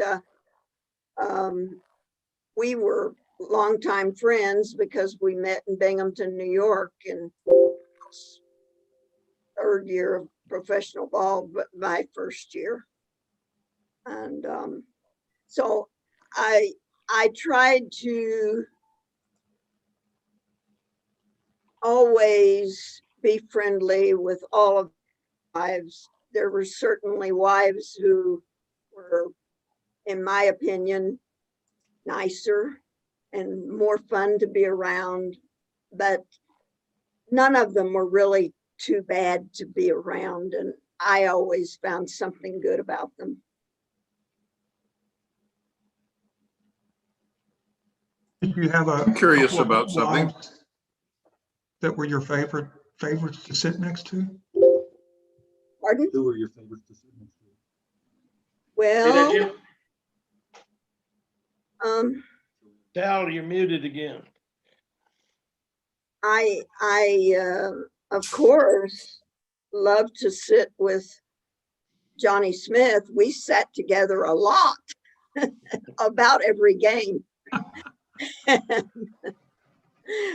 we were longtime friends because we met in Binghamton, New York in third year of professional ball, but my first year. And so I tried to always be friendly with all of the wives. There were certainly wives who were, in my opinion, nicer and more fun to be around, but none of them were really too bad to be around, and I always found something good about them. Did you have I'm curious about something that were your favorites to sit next to? Pardon? Who were your favorites to sit next to? Well, Tal, you're muted again. I of course love to sit with Johnny Smith. We sat together a lot about every game.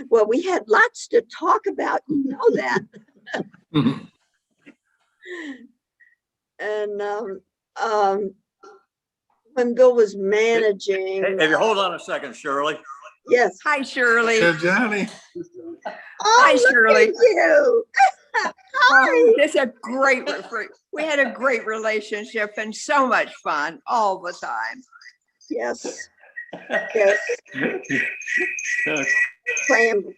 Well, we had lots to talk about, you know that. And when Bill was managing. Hey, hold on a second, Shirley. Yes. Hi, Shirley. Hey, Johnny. Oh, Hi, look Shirley. at you. Oh, it's a great, we had a great relationship and so much fun all the time. Yes. Yes. Playing.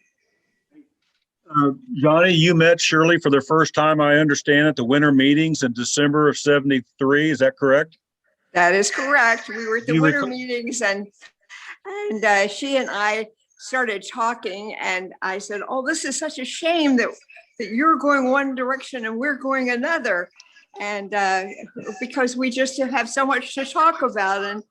Johnny, you met Shirley for the first time, I understand, at the winter meetings in December of '73. Is that correct? That is correct. We were at the You winter recall- meetings and she and I started talking and I said, oh, this is such a shame that you're going one direction and we're going another. And because we just have so much to talk about.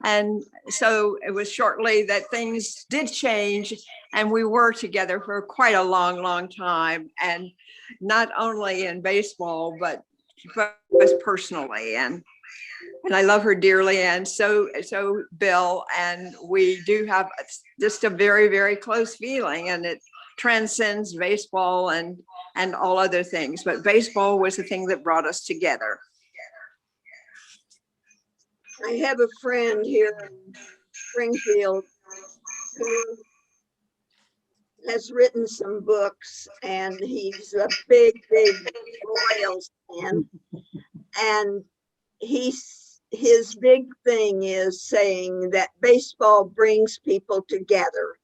And so it was shortly that things did change and we were together for quite a long, long time. And not only in baseball, but personally. And I love her dearly. And so Bill, and we do have just a very, very close feeling, and it transcends baseball and all other things. But baseball was the thing that brought us together. I have a friend here in Springfield who has written some books, and he's a big Royals fan. And his big thing is saying that baseball brings people together.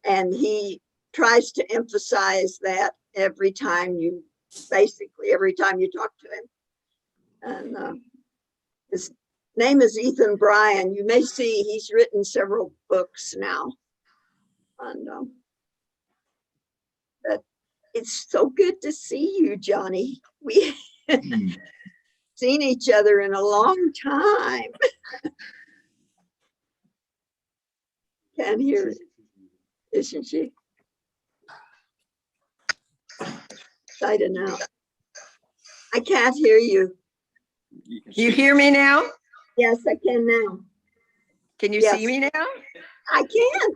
And he tries to emphasize that every time you talk to him. And his name is Ethan Bryan. You may see he's written several books now. And but it's so good to see you, Johnny. We seen each other in a long time. Can't hear it, isn't she? Excited now. I can't hear you. You hear me now? Yes, I can now. Can you Yes. see me now? I can.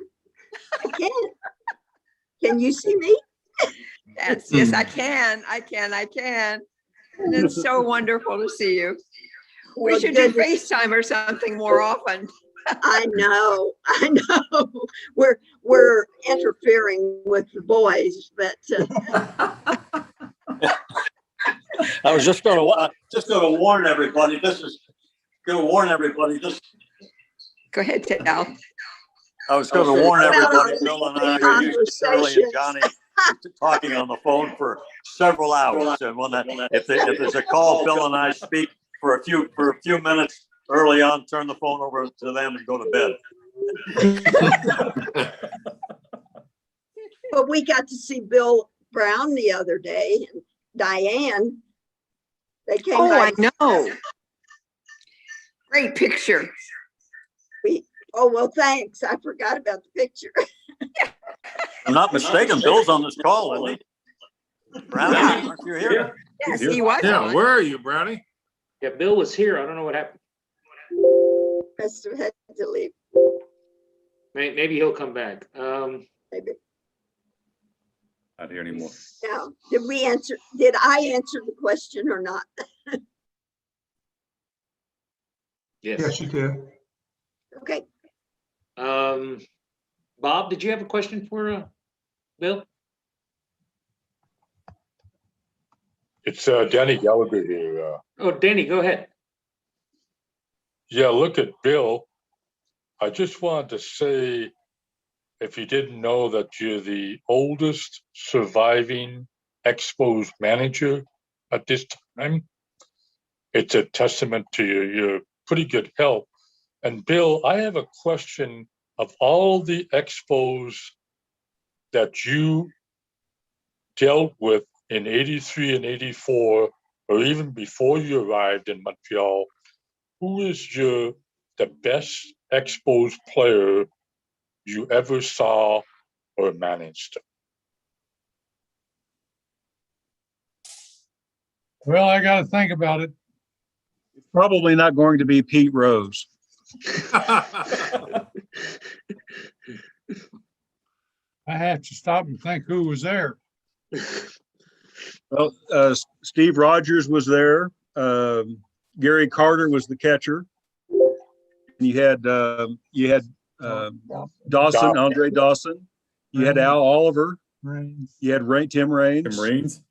Can you see me? Yes, I can. And it's so wonderful to see you. We Well, should do good to- FaceTime or something more often. I know. We're interfering with the boys, but I was just going to warn everybody. This. Go ahead, Tal. I was going to warn everybody. Well, Bill and I are used to Shirley and Johnny talking on the phone for several hours. And if there's a call, Bill and I speak for a few minutes early on, turn the phone over to them and go to bed. but we got to see Bill Brown the other day and Diane. They came by. I know. Great picture. Oh, well, thanks. I forgot about the picture. If I'm not mistaken, Bill's on this call, isn't he? Brownie, aren't you here? Yes, he was. Yeah, on. where are you, Brownie? Yeah, Bill was here. I don't know what happened. Must have had to leave. Maybe he'll come back. Maybe. Not here anymore. Now, did I answer the question or not? Yes, you did. Okay. Bob, did you have a question for Bill? It's Danny Gallagher here. Oh, Danny, go ahead. Yeah, look at Bill. I just wanted to say, if you didn't know, that you're the oldest surviving Expos manager at this time. It's a testament to your pretty good health. And Bill, I have a question. Of all the Expos that you dealt with in 83 and 84, or even before you arrived in Montreal, who is the best Expos player you ever saw or managed? Well, I got to think about it. Probably not going to be Pete Rose. I have to stop and think who was there. Well, Steve Rogers was there. Gary Carter was the catcher. You had Dawson, Andre Dawson. You had Al Oliver. You had Tim Raines. Tim Raines.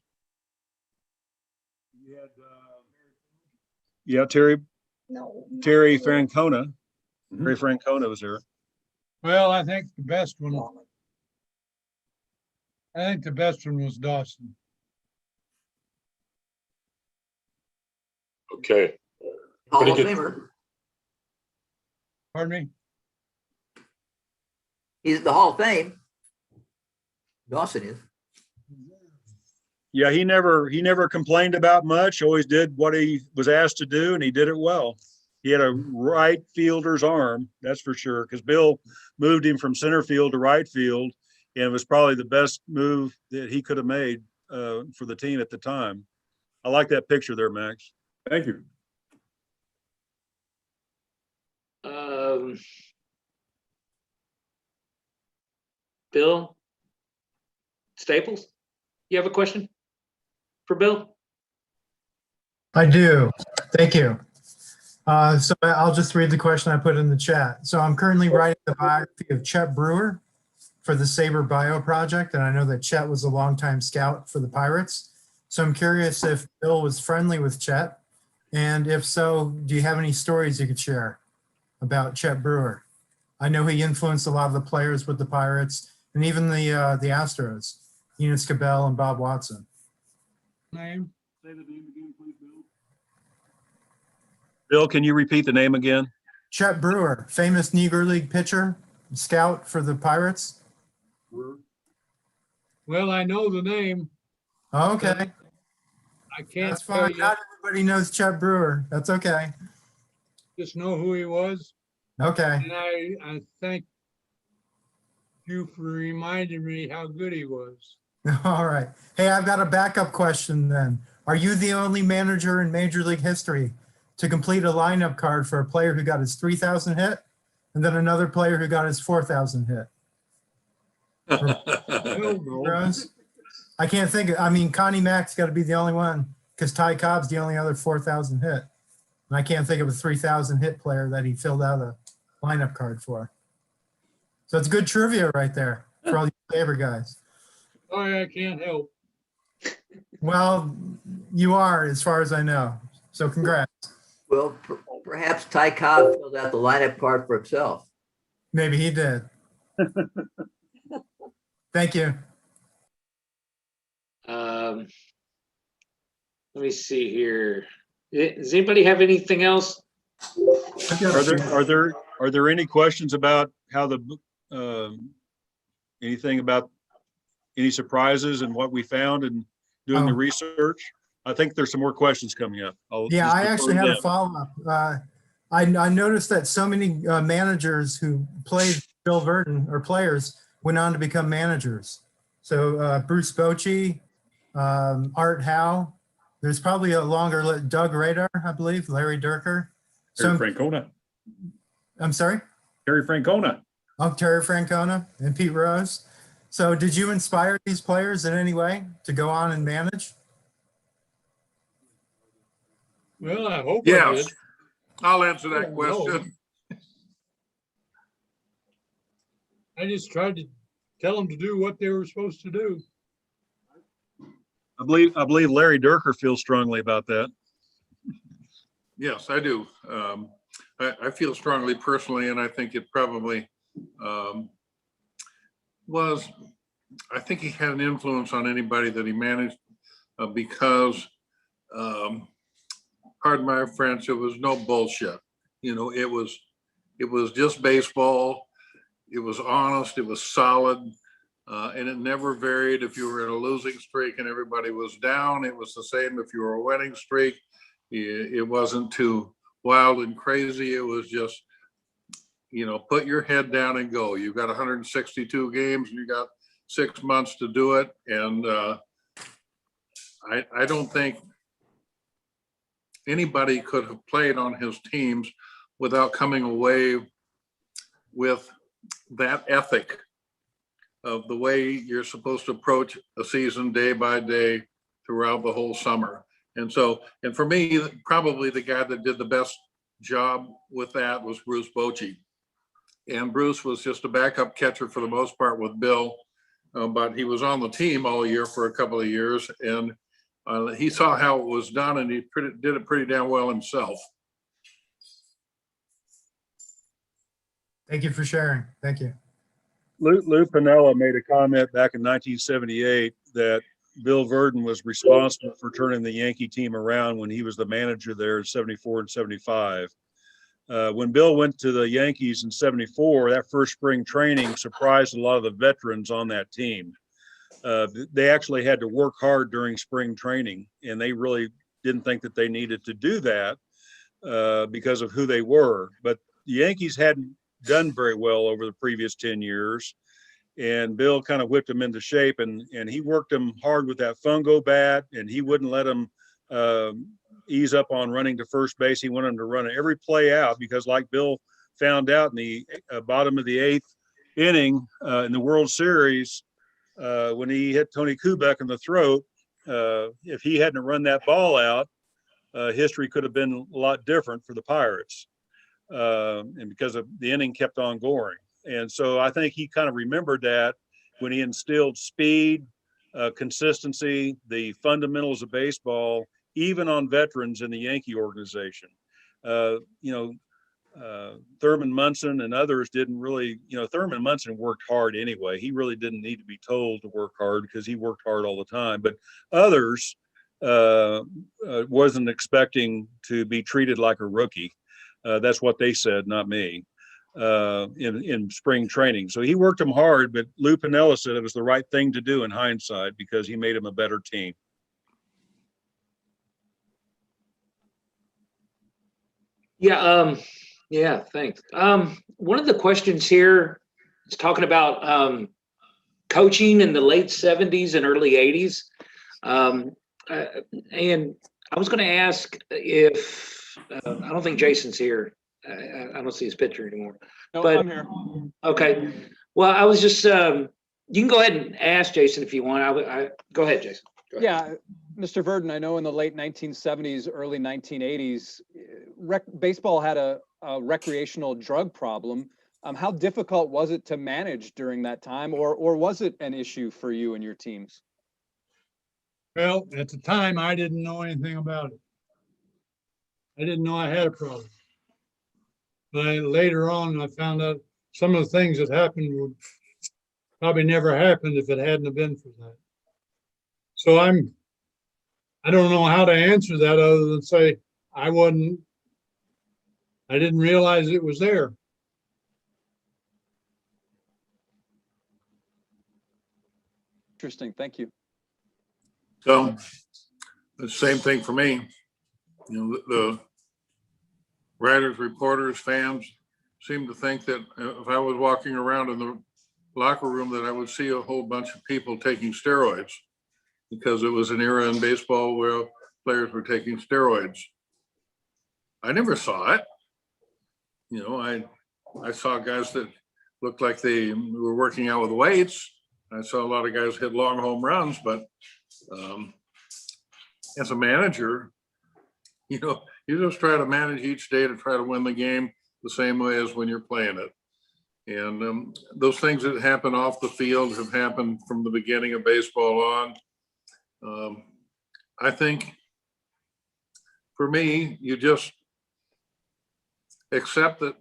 You had Terry Francona. Terry Francona was there. Well, I think the best one was Dawson. Okay. Hall of Pretty good. Famer. Pardon me? He's at the Hall of Fame. Dawson is. Yeah, he never complained about much. Always did what he was asked to do, and he did it well. He had a right fielder's arm, that's for sure, because Bill moved him from center field to right field, and it was probably the best move that he could have made for the team at the time. I like that picture there, Max. Thank you. Bill Staples, you have a question for Bill? I do. Thank you. So I'll just read the question I put in the chat. So I'm currently writing the biography of Chet Brewer for the SABR Bio project, and I know that Chet was a longtime scout for the Pirates. So I'm curious if Bill was friendly with Chet, and if so, do you have any stories you could share about Chet Brewer? I know he influenced a lot of the players with the Pirates and even the Astros, Enos Cabell and Bob Watson. Name? Say the name again, please, Bill. Bill, can you repeat the name again? Chet Brewer, famous Negro League pitcher, scout for the Pirates. Well, I know the name. Oh, okay. I can't That's tell fine. you. Not everybody knows Chet Brewer. That's okay. Just know who he was. Okay. And I thank you for reminding me how good he was. All right. Hey, I've got a backup question then. Are you the only manager in Major League history to complete a lineup card for a player who got his 3,000 hit and then another player who got his 4,000 hit? Rose? I can't think of, I mean, Connie Mack's got to be the only one because Ty Cobb's the only other 4,000 hit. And I can't think of a 3,000 hit player that he filled out a lineup card for. So it's good trivia right there for all you favorite guys. Sorry, I can't help. Well, you are, as far as I know. So congrats. Well, perhaps Ty Cobb filled out the lineup card for himself. Maybe he did. Thank you. Let me see here. Does anybody have anything else? Are there any questions about how the anything about any surprises and what we found and doing the research? I think there's some more questions coming up. Yeah, I actually have a follow-up. I noticed that so many managers who played Bill Virdon or players went on to become managers. So Bruce Bochy, Art Howe. There's probably a longer list. Doug Radar, I believe, Larry Dierker. Terry Francona. I'm sorry? Terry Francona. Oh, Terry Francona and Pete Rose. So did you inspire these players in any way to go on and manage? Well, I hope I Yes, did. I'll answer that question. I just tried to tell them to do what they were supposed to do. I believe Larry Dierker feels strongly about that. Yes, I do. I feel strongly personally, and I think it probably was. I think he had an influence on anybody that he managed because, pardon my French, it was no bullshit. You know, it was just baseball. It was honest. It was solid. And it never varied if you were in a losing streak and everybody was down. It was the same if you were a winning streak. It wasn't too wild and crazy. It was just, you know, put your head down and go. You've got 162 games and you got 6 months to do it. And I don't think anybody could have played on his teams without coming away with that ethic of the way you're supposed to approach a season day by day throughout the whole summer. And for me, probably the guy that did the best job with that was Bruce Bochy. And Bruce was just a backup catcher for the most part with Bill, but he was on the team all year for a couple of years, and he saw how it was done, and he did it pretty damn well himself. Thank you for sharing. Thank you. Lou Piniella made a comment back in 1978 that Bill Virdon was responsible for turning the Yankee team around when he was the manager there in 74 and 75. When Bill went to the Yankees in 74, that first spring training surprised a lot of the veterans on that team. They actually had to work hard during spring training, and they really didn't think that they needed to do that because of who they were. But the Yankees hadn't done very well over the previous 10 years, and Bill kind of whipped them into shape, and he worked them hard with that fungo bat, and he wouldn't let them ease up on running to first base. He wanted them to run every play out because, like Bill found out in the bottom of the 8th inning in the World Series, when he hit Tony Kubek in the throat, if he hadn't run that ball out, history could have been a lot different for the Pirates. And because of the inning kept on going. And so I think he kind of remembered that when he instilled speed, consistency, the fundamentals of baseball, even on veterans in the Yankee organization. Thurman Munson and others didn't really, Thurman Munson worked hard anyway. He really didn't need to be told to work hard because he worked hard all the time. But others wasn't expecting to be treated like a rookie. That's what they said, not me, in spring training. So he worked them hard, but Lou Piniella said it was the right thing to do in hindsight because he made him a better team. Yeah, thanks. One of the questions here is talking about coaching in the late 70s and early 80s. And I was going to ask if I don't think Jason's here. I don't see his picture anymore. No, but I'm here. Okay. Well, I was just, you can go ahead and ask Jason if you want. Go ahead, Jason. Go ahead. Yeah, Mr. Virdon, I know in the late 1970s, early 1980s, baseball had a recreational drug problem. How difficult was it to manage during that time, or was it an issue for you and your teams? Well, at the time, I didn't know anything about it. I didn't know I had a problem. But later on, I found out some of the things that happened would probably never happened if it hadn't have been for that. So I don't know how to answer that other than say I didn't realize it was there. Interesting. Thank you. So the same thing for me. The writers, reporters, fans seem to think that if I was walking around in the locker room that I would see a whole bunch of people taking steroids because it was an era in baseball where players were taking steroids. I never saw it. I saw guys that looked like they were working out with weights. I saw a lot of guys hit long home runs, but as a manager, you just try to manage each day to try to win the game the same way as when you're playing it. And those things that happen off the field have happened from the beginning of baseball on. I think for me, you just accept that,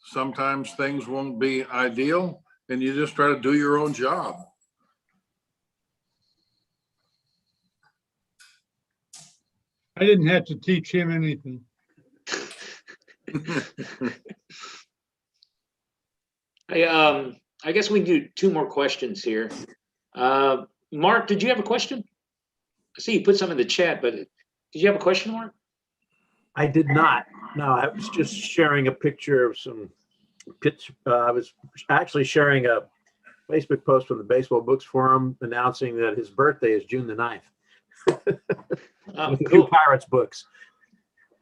sometimes things won't be ideal and you just try to do your own job. I didn't have to teach him anything. Hey, I guess we can do 2 more questions here. Mark, did you have a question? I see you put some in the chat, but did you have a question, Mark? I did not. No, I was just sharing a picture of some I was actually sharing a Facebook post from the Baseball Books Forum announcing that his birthday is June the 9th. With a few Pirates books.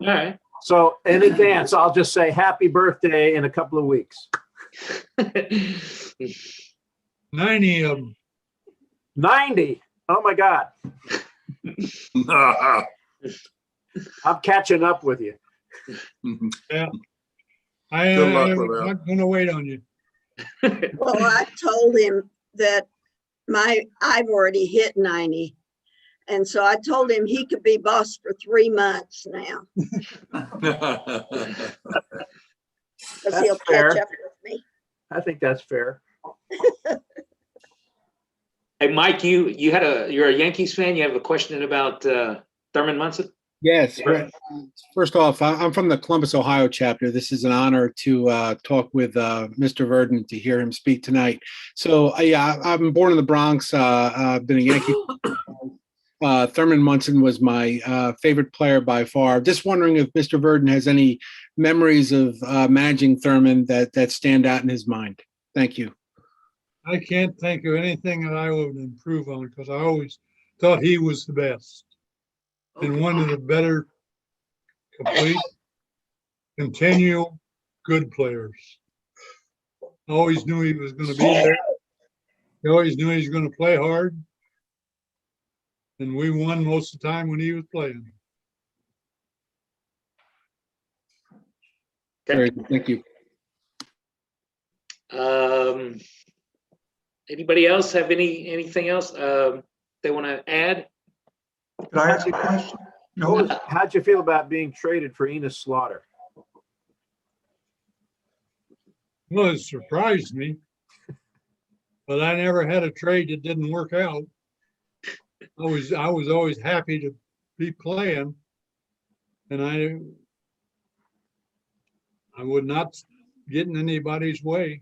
All right. So in advance, I'll just say happy birthday in a couple of weeks. 90 of them. 90. Oh my God. I'm catching up with you. Yeah. Good luck I'm with that. not gonna wait on you. Well, I told him that I've already hit 90. And so I told him he could be boss for 3 months now. Because he'll fair. catch up with me. I think that's fair. Hey, Mike, you're a Yankees fan. You have a question about Thurman Munson? Yes. First off, I'm from the Columbus, Ohio chapter. This is an honor to talk with Mr. Virdon, to hear him speak tonight. So, yeah, I'm born in the Bronx. I've been a Yankee. Thurman Munson was my favorite player by far. Just wondering if Mr. Virdon has any memories of managing Thurman that stand out in his mind. Thank you. I can't think of anything that I would improve on because I always thought he was the best and one of the better, complete, continual, good players. I always knew he was going to be there. I always knew he was going to play hard. And we won most of the time when he was playing. Very good. Thank you. Anybody else have anything else they want to add? Could I ask a question? No. How'd you feel about being traded for Enos Slaughter? Well, it surprised me, but I never had a trade that didn't work out. I was always happy to be playing, and I would not get in anybody's way,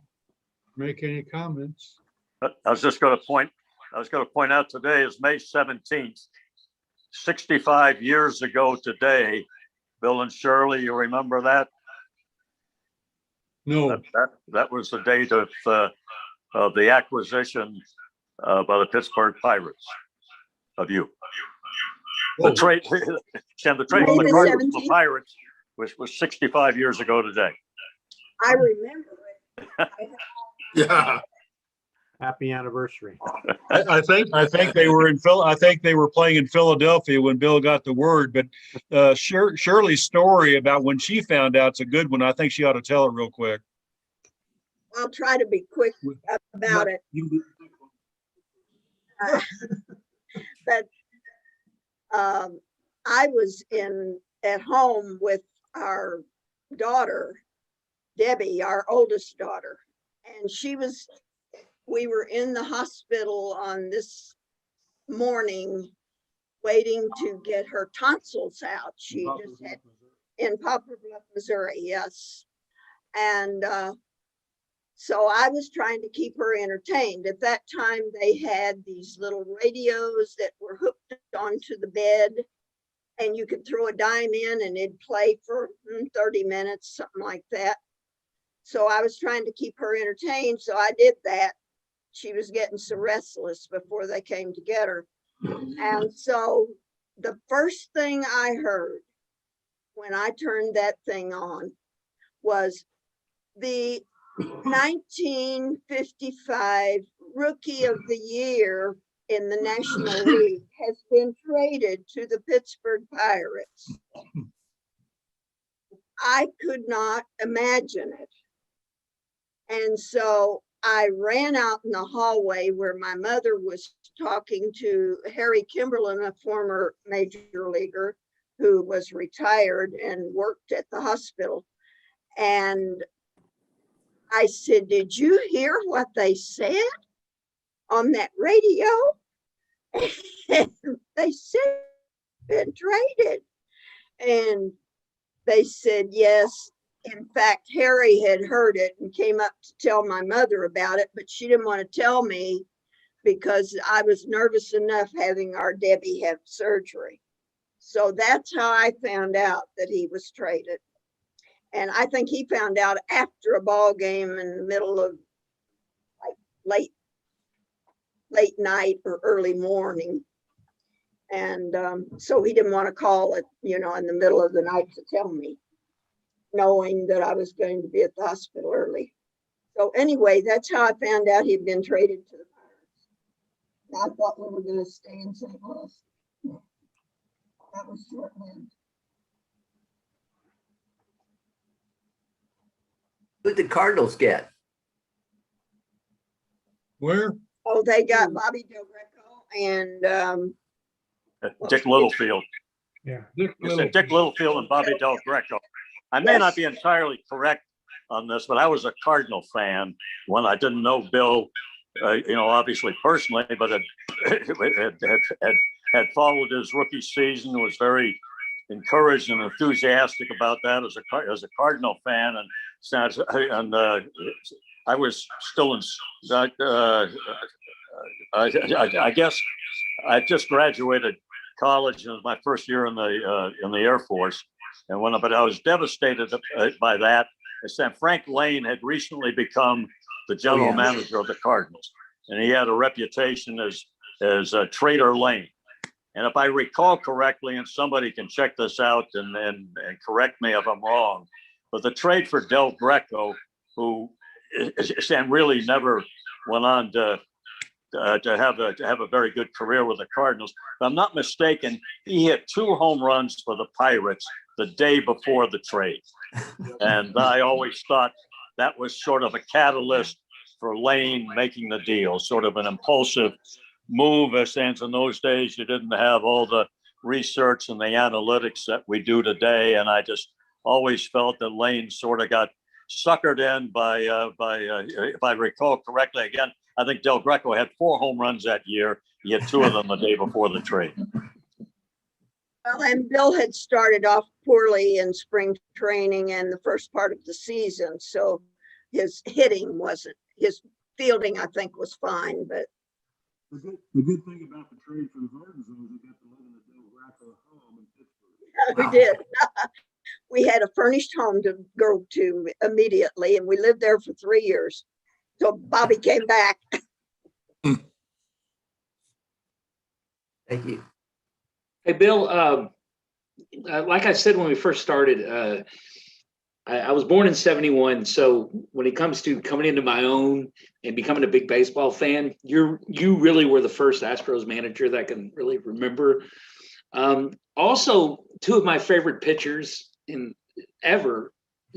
make any comments. I was going to point out today is May 17th, 65 years ago today. Bill and Shirley, you remember that? No. That was the date of the acquisition by the Pittsburgh Pirates of you. The trade, Sam, the trade from the Cardinals to the Pirates was 65 years ago today. I remember it. Yeah. Happy anniversary. I think they were I think they were playing in Philadelphia when Bill got the word. But Shirley's story about when she found out's a good one. I think she ought to tell it real quick. I'll try to be quick about it. But I was at home with our daughter, Debbie, our oldest daughter, and we were in the hospital on this morning waiting to get her tonsils out. She just had in Poplar Bluff, Missouri, yes. And so I was trying to keep her entertained. At that time, they had these little radios that were hooked onto the bed, and you could throw a dime in and it'd play for 30 minutes, something like that. So I was trying to keep her entertained, so I did that. She was getting so restless before they came to get her. And so the first thing I heard when I turned that thing on was the 1955 Rookie of the Year in the National League has been traded to the Pittsburgh Pirates. I could not imagine it. And so I ran out in the hallway where my mother was talking to Harry Kimberlin, a former major leaguer who was retired and worked at the hospital. And I said, "Did you hear what they said on that radio?" And they said, "Been traded." And they said, yes. In fact, Harry had heard it and came up to tell my mother about it, but she didn't want to tell me because I was nervous enough having our Debbie have surgery. So that's how I found out that he was traded. And I think he found out after a ball game in the middle of like late night or early morning. And so he didn't want to call it, in the middle of the night to tell me, knowing that I was going to be at the hospital early. So anyway, that's how I found out he'd been traded to the Pirates. I thought we were going to stay in St. Louis. That was short-lived. Who did the Cardinals get? Where? Oh, they got Bobby Del Greco and Dick Littlefield. Yeah. You said Dick Littlefield and Bobby Del Greco. I may not be entirely correct on this, but I was a Cardinal fan when I didn't know Bill, obviously personally, but had followed his rookie season, was very encouraged and enthusiastic about that as a Cardinal fan, and I was still in. I guess I just graduated college, and it was my first year in the Air Force, but I was devastated by that. That Frank Lane had recently become the general manager of the Cardinals, and he had a reputation as Trader Lane. And if I recall correctly, and somebody can check this out and correct me if I'm wrong, but the trade for Del Greco, who and really never went on to have a very good career with the Cardinals. If I'm not mistaken, he hit 2 home runs for the Pirates the day before the trade. And I always thought that was sort of a catalyst for Lane making the deal, sort of an impulsive move, since in those days you didn't have all the research and the analytics that we do today. And I just always felt that Lane sort of got suckered in by if I recall correctly, again, I think Del Greco had 4 home runs that year. He had 2 of them the day before the trade. Well, and Bill had started off poorly in spring training and the first part of the season. So his hitting wasn't, his fielding, I think, was fine. But The good thing about the trade for the Vardens is we got to live in the Del Greco home in Pittsburgh. we did. We had a furnished home to go to immediately, and we lived there for 3 years. So Bobby came back. Thank you. Hey, Bill, like I said when we first started, I was born in 71. So when it comes to coming into my own and becoming a big baseball fan, you really were the first Astros manager that I can really remember. Also, 2 of my favorite pitchers ever,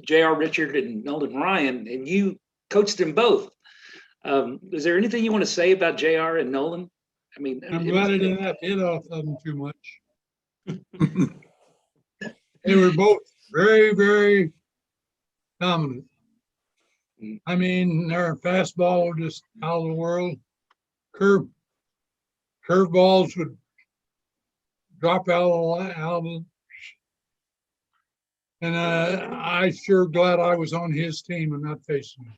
J.R. Richard and Nolan Ryan, and you coached them both. Is there anything you want to say about J.R. and Nolan? I mean, I'm glad I didn't have to hit off of them too much. They were both very, very dominant. I mean, their fastball was just out of the world. Curveballs would drop out of the and I sure glad I was on his team and not facing him.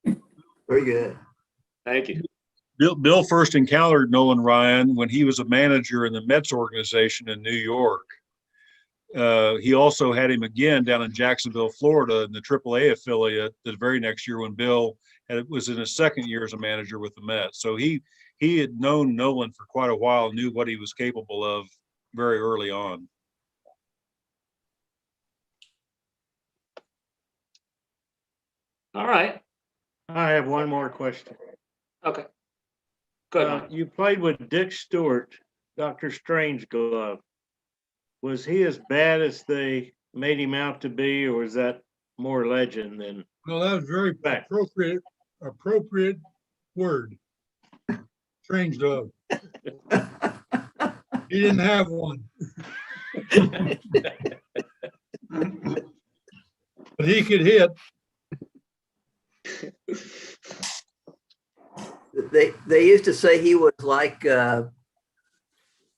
Good. Very good. Thank you. Bill first encountered Nolan Ryan when he was a manager in the Mets organization in New York. He also had him again down in Jacksonville, Florida, in the AAA affiliate the very next year when Bill was in his second year as a manager with the Mets. So he had known Nolan for quite a while, knew what he was capable of very early on. All right. I have one more question. Okay. Good. You played with Dick Stewart, Dr. Strangeglove. Was he as bad as they made him out to be, or was that more legend than? Well, that was very appropriate word. Strange dog. He didn't have one. But he could hit. They used to say he was like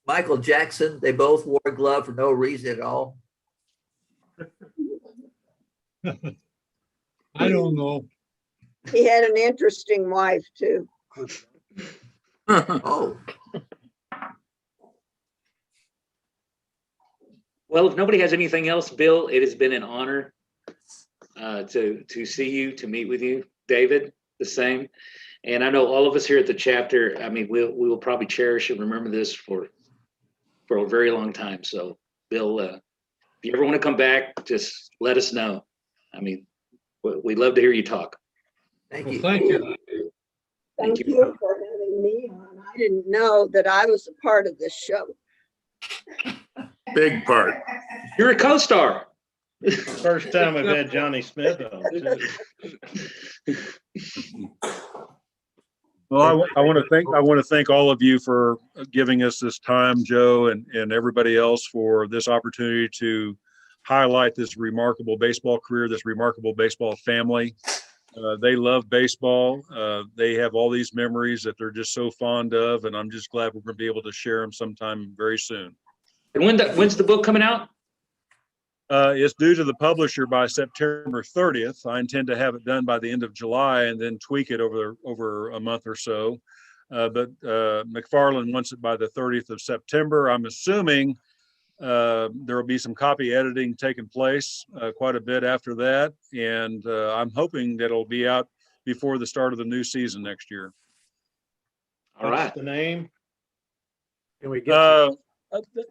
Michael Jackson. They both wore a glove for no reason at all. I don't know. He had an interesting wife too. Oh. Well, if nobody has anything else, Bill, it has been an honor to see you, to meet with you. David, the same. And I know all of us here at the chapter, I mean, we will probably cherish and remember this for a very long time. So, Bill, if you ever want to come back, just let us know. I mean, We'd love to hear you talk. Thank Well, you. thank you. Thank you for having me on. I didn't know that I was a part of this show. Big part. You're a co-star. First time I've had Johnny Smith on. too. Well, I want to thank all of you for giving us this time, Joe, and everybody else for this opportunity to highlight this remarkable baseball career, this remarkable baseball family. They love baseball. They have all these memories that they're just so fond of, and I'm just glad we're going to be able to share them sometime very soon. And when's the book coming out? It's due to the publisher by September 30th. I intend to have it done by the end of July and then tweak it over a month or so. But McFarland wants it by the 30th of September. I'm assuming there will be some copy editing taking place quite a bit after that. And I'm hoping that it'll be out before the start of the new season next year. All right. What's the name? Can we get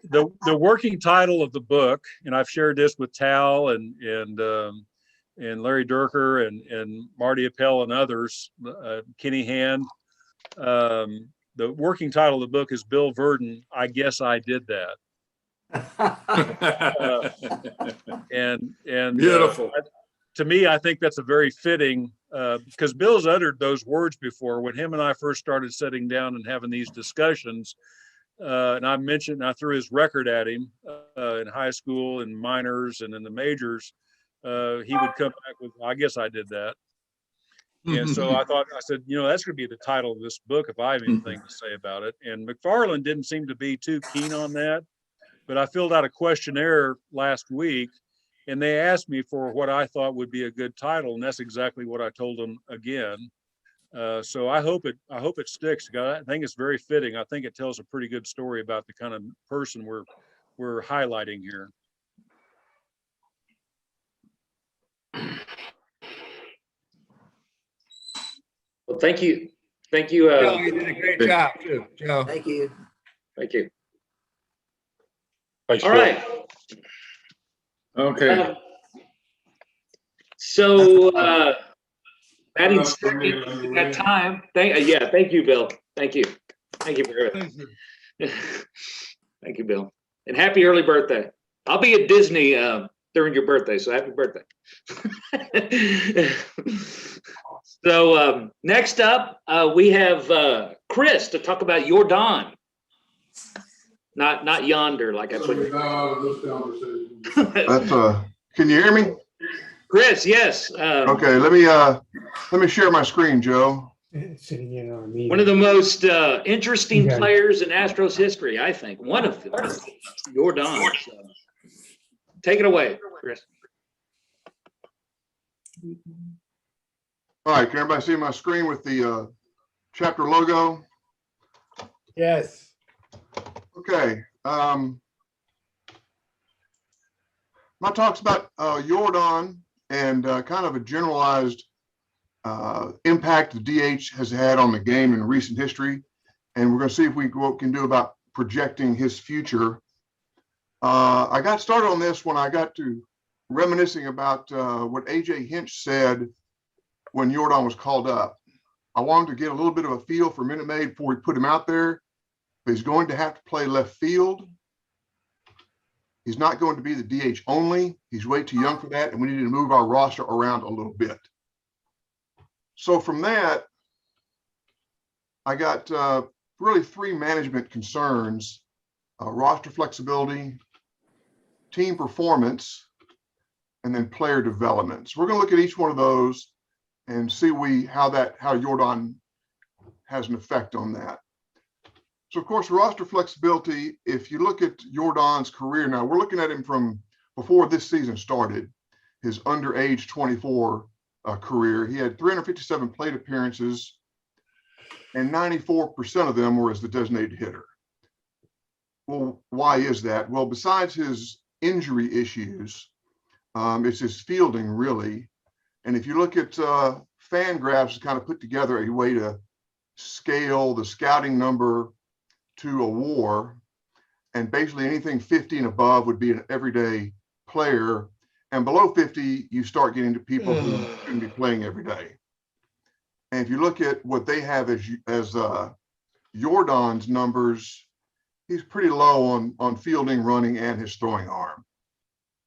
The working title of the book, and I've shared this with Tal and Larry Dierker and Marty Appel and others, Kenny Hand. The working title of the book is Bill Virdon, I Guess I Did That. And Beautiful. To me, I think that's a very fitting, because Bill's uttered those words before when him and I first started sitting down and having these discussions. And I threw his record at him in high school and minors and in the majors. He would come back with, I guess I did that. And so I said, that's going to be the title of this book if I have anything to say about it. And McFarland didn't seem to be too keen on that, but I filled out a questionnaire last week and they asked me for what I thought would be a good title. And that's exactly what I told them again. So I hope it sticks. I think it's very fitting. I think it tells a pretty good story about the kind of person we're highlighting here. Well, thank you. Joe, you did a great job too, Joe. Thank you. Thank you. Thanks, All Bill. right. Okay. So, batting second, that time. Thank you, Bill. Thank you for everything. Thank you, Bill. And happy early birthday. I'll be at Disney during your birthday, so happy birthday. So next up, we have Chris to talk about your Don. Not yonder, like I put. That's can you hear me? Chris, yes. Okay, let me share my screen, Joe. Sitting in on me. One of the most interesting players in Astros history, I think. One of them. Your Don. So. Take it away, Chris. All right, can everybody see my screen with the chapter logo? Yes. Okay. My talk's about Jordan and kind of a generalized impact the DH has had on the game in recent history. And we're going to see what we can do about projecting his future. I got started on this when I got to reminiscing about what A.J. Hinch said when Jordan was called up. I wanted to get a little bit of a feel for Minute Maid before we put him out there. But he's going to have to play left field. He's not going to be the DH only. He's way too young for that, and we need to move our roster around a little bit. So from that, I got really three management concerns: roster flexibility, team performance, and then player development. So we're going to look at each one of those and see how Jordan has an effect on that. So of course, roster flexibility, if you look at Jordan's career now, we're looking at him from before this season started, his under age 24 career. He had 357 plate appearances and 94% of them were as the designated hitter. Well, why is that? Well, besides his injury issues, it's his fielding really. And if you look at Fangraphs, kind of put together a way to scale the scouting number to a WAR, and basically anything 50 and above would be an everyday player, And below 50, you start getting to people who shouldn't be playing every day. And if you look at what they have as Jordan's numbers, he's pretty low on fielding, running, and his throwing arm.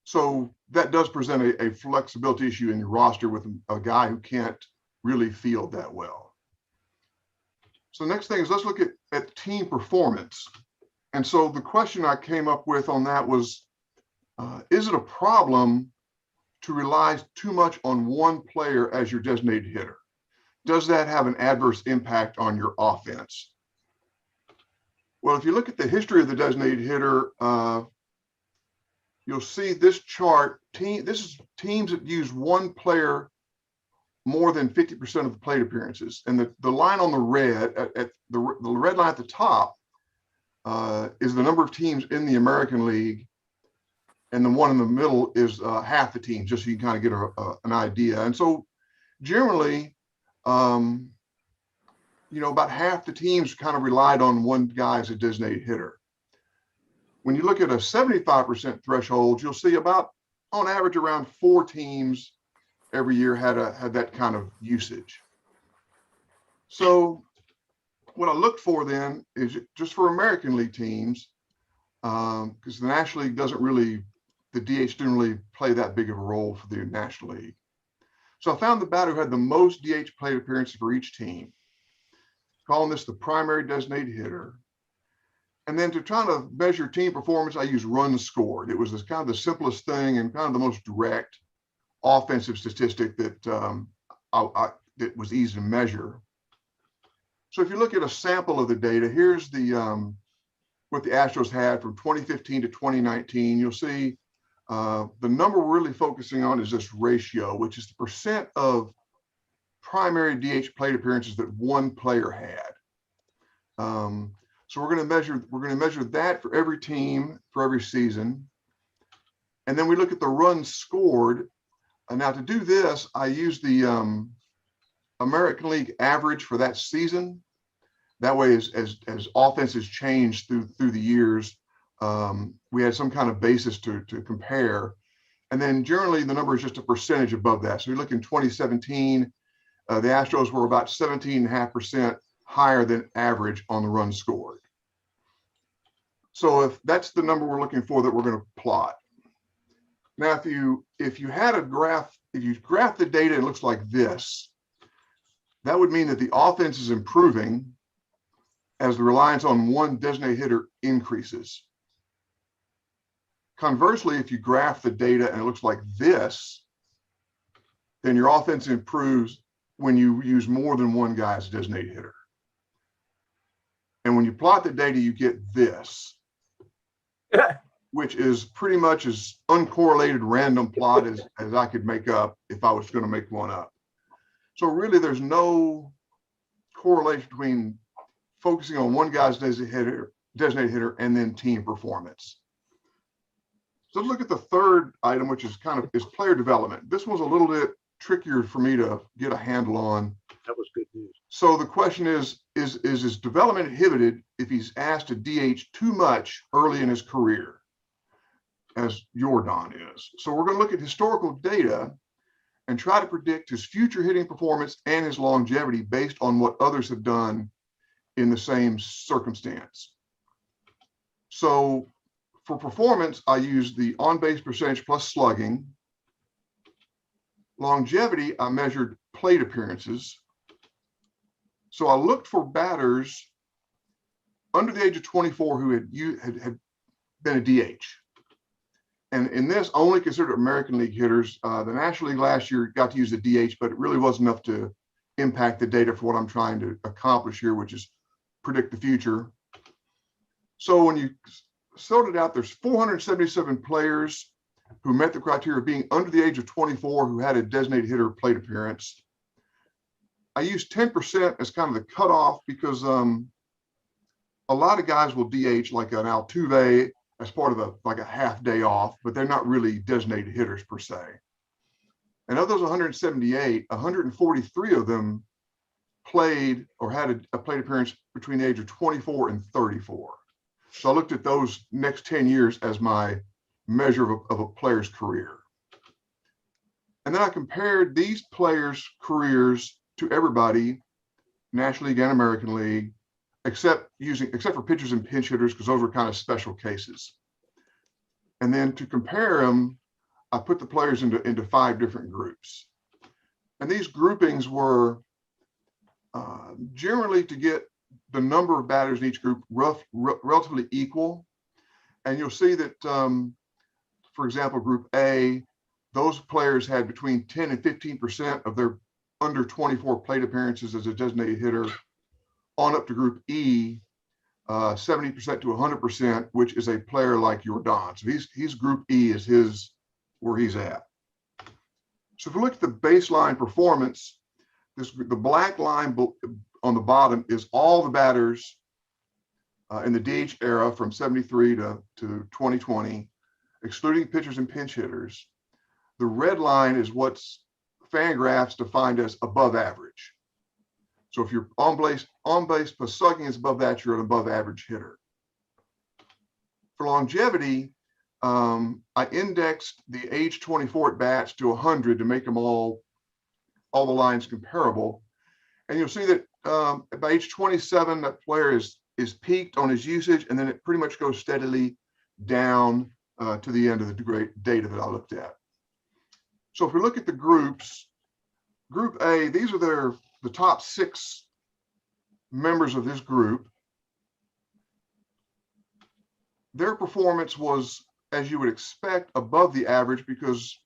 So that does present a flexibility issue in your roster with a guy who can't really field that well. So the next thing is let's look at team performance. And so the question I came up with on that was, is it a problem to rely too much on one player as your designated hitter? Does that have an adverse impact on your offense? Well, if you look at the history of the designated hitter, you'll see this chart. This is teams that use one player more than 50% of the plate appearances. And the line on the red, the red line at the top is the number of teams in the American League. And the one in the middle is half the teams, just so you can kind of get an idea. And so generally, about half the teams kind of relied on one guy as a designated hitter. When you look at a 75% threshold, you'll see about, on average, around 4 teams every year had that kind of usage. So what I looked for then is just for American League teams, because the National League the DH didn't really play that big of a role for the National League. So I found the batter who had the most DH plate appearances for each team, calling this the primary designated hitter. And then to try to measure team performance, I used runs scored. It was kind of the simplest thing and kind of the most direct offensive statistic that that was easy to measure. So if you look at a sample of the data, here's the what the Astros had from 2015 to 2019. You'll see the number we're really focusing on is this ratio, which is the percent of primary DH plate appearances that one player had. So we're going to measure that for every team for every season, and then we look at the runs scored. Now to do this, I use the American League average for that season. That way, as offenses change through the years, we had some kind of basis to compare. And then generally the number is just a percentage above that. So we look in 2017, the Astros were about 17.5% higher than average on the runs scored. So if that's the number we're looking for that we're going to plot. Now, if you had a graph, if you graph the data, it looks like this. That would mean that the offense is improving as the reliance on one designated hitter increases. Conversely, if you graph the data and it looks like this, then your offense improves when you use more than one guy as a designated hitter. And when you plot the data, you get this, which is pretty much as uncorrelated random plot as I could make up if I was going to make one up. So really, there's no correlation between focusing on one guy's designated hitter and then team performance. So let's look at the third item, which is player development. This one's a little bit trickier for me to get a handle on. That was good news. So the question is his development inhibited if he's asked to DH too much early in his career, as Jordan is? So we're going to look at historical data and try to predict his future hitting performance and his longevity based on what others have done in the same circumstance. So for performance, I use the on-base percentage plus slugging. Longevity, I measured plate appearances. So I looked for batters under the age of 24 who had been a DH. And in this, I only considered American League hitters. The National League last year got to use the DH, but it really wasn't enough to impact the data for what I'm trying to accomplish here, which is predict the future. So when you sort it out, there's 477 players who met the criteria of being under the age of 24 who had a designated hitter plate appearance. I use 10% as kind of the cutoff because a lot of guys will DH like an Altuve as part of a half day off, but they're not really designated hitters per se. And of those 178, 143 of them played or had a plate appearance between the age of 24 and 34. So I looked at those next 10 years as my measure of a player's career. And then I compared these players' careers to everybody, National League and American League, except for pitchers and pinch hitters, because those were kind of special cases. And then to compare them, I put the players into 5 different groups. And these groupings were generally to get the number of batters in each group relatively equal. And you'll see that, for example, Group A, those players had between 10 and 15% of their under 24 plate appearances as a designated hitter, on up to Group E, 70% to 100%, which is a player like Jordan. So he's Group E is where he's at. So if we look at the baseline performance, the black line on the bottom is all the batters in the DH era from 73 to 2020, excluding pitchers and pinch hitters. The red line is what's Fangraphs defined as above average. So if you're on base plus slugging is above that, you're an above average hitter. For longevity, I indexed the age 24 at bats to 100 to make them all the lines comparable. And you'll see that by age 27, that player is peaked on his usage, and then it pretty much goes steadily down to the end of the great data that I looked at. So if we look at the groups, Group A, these are the top 6 members of this group. Their performance was, as you would expect, above the average because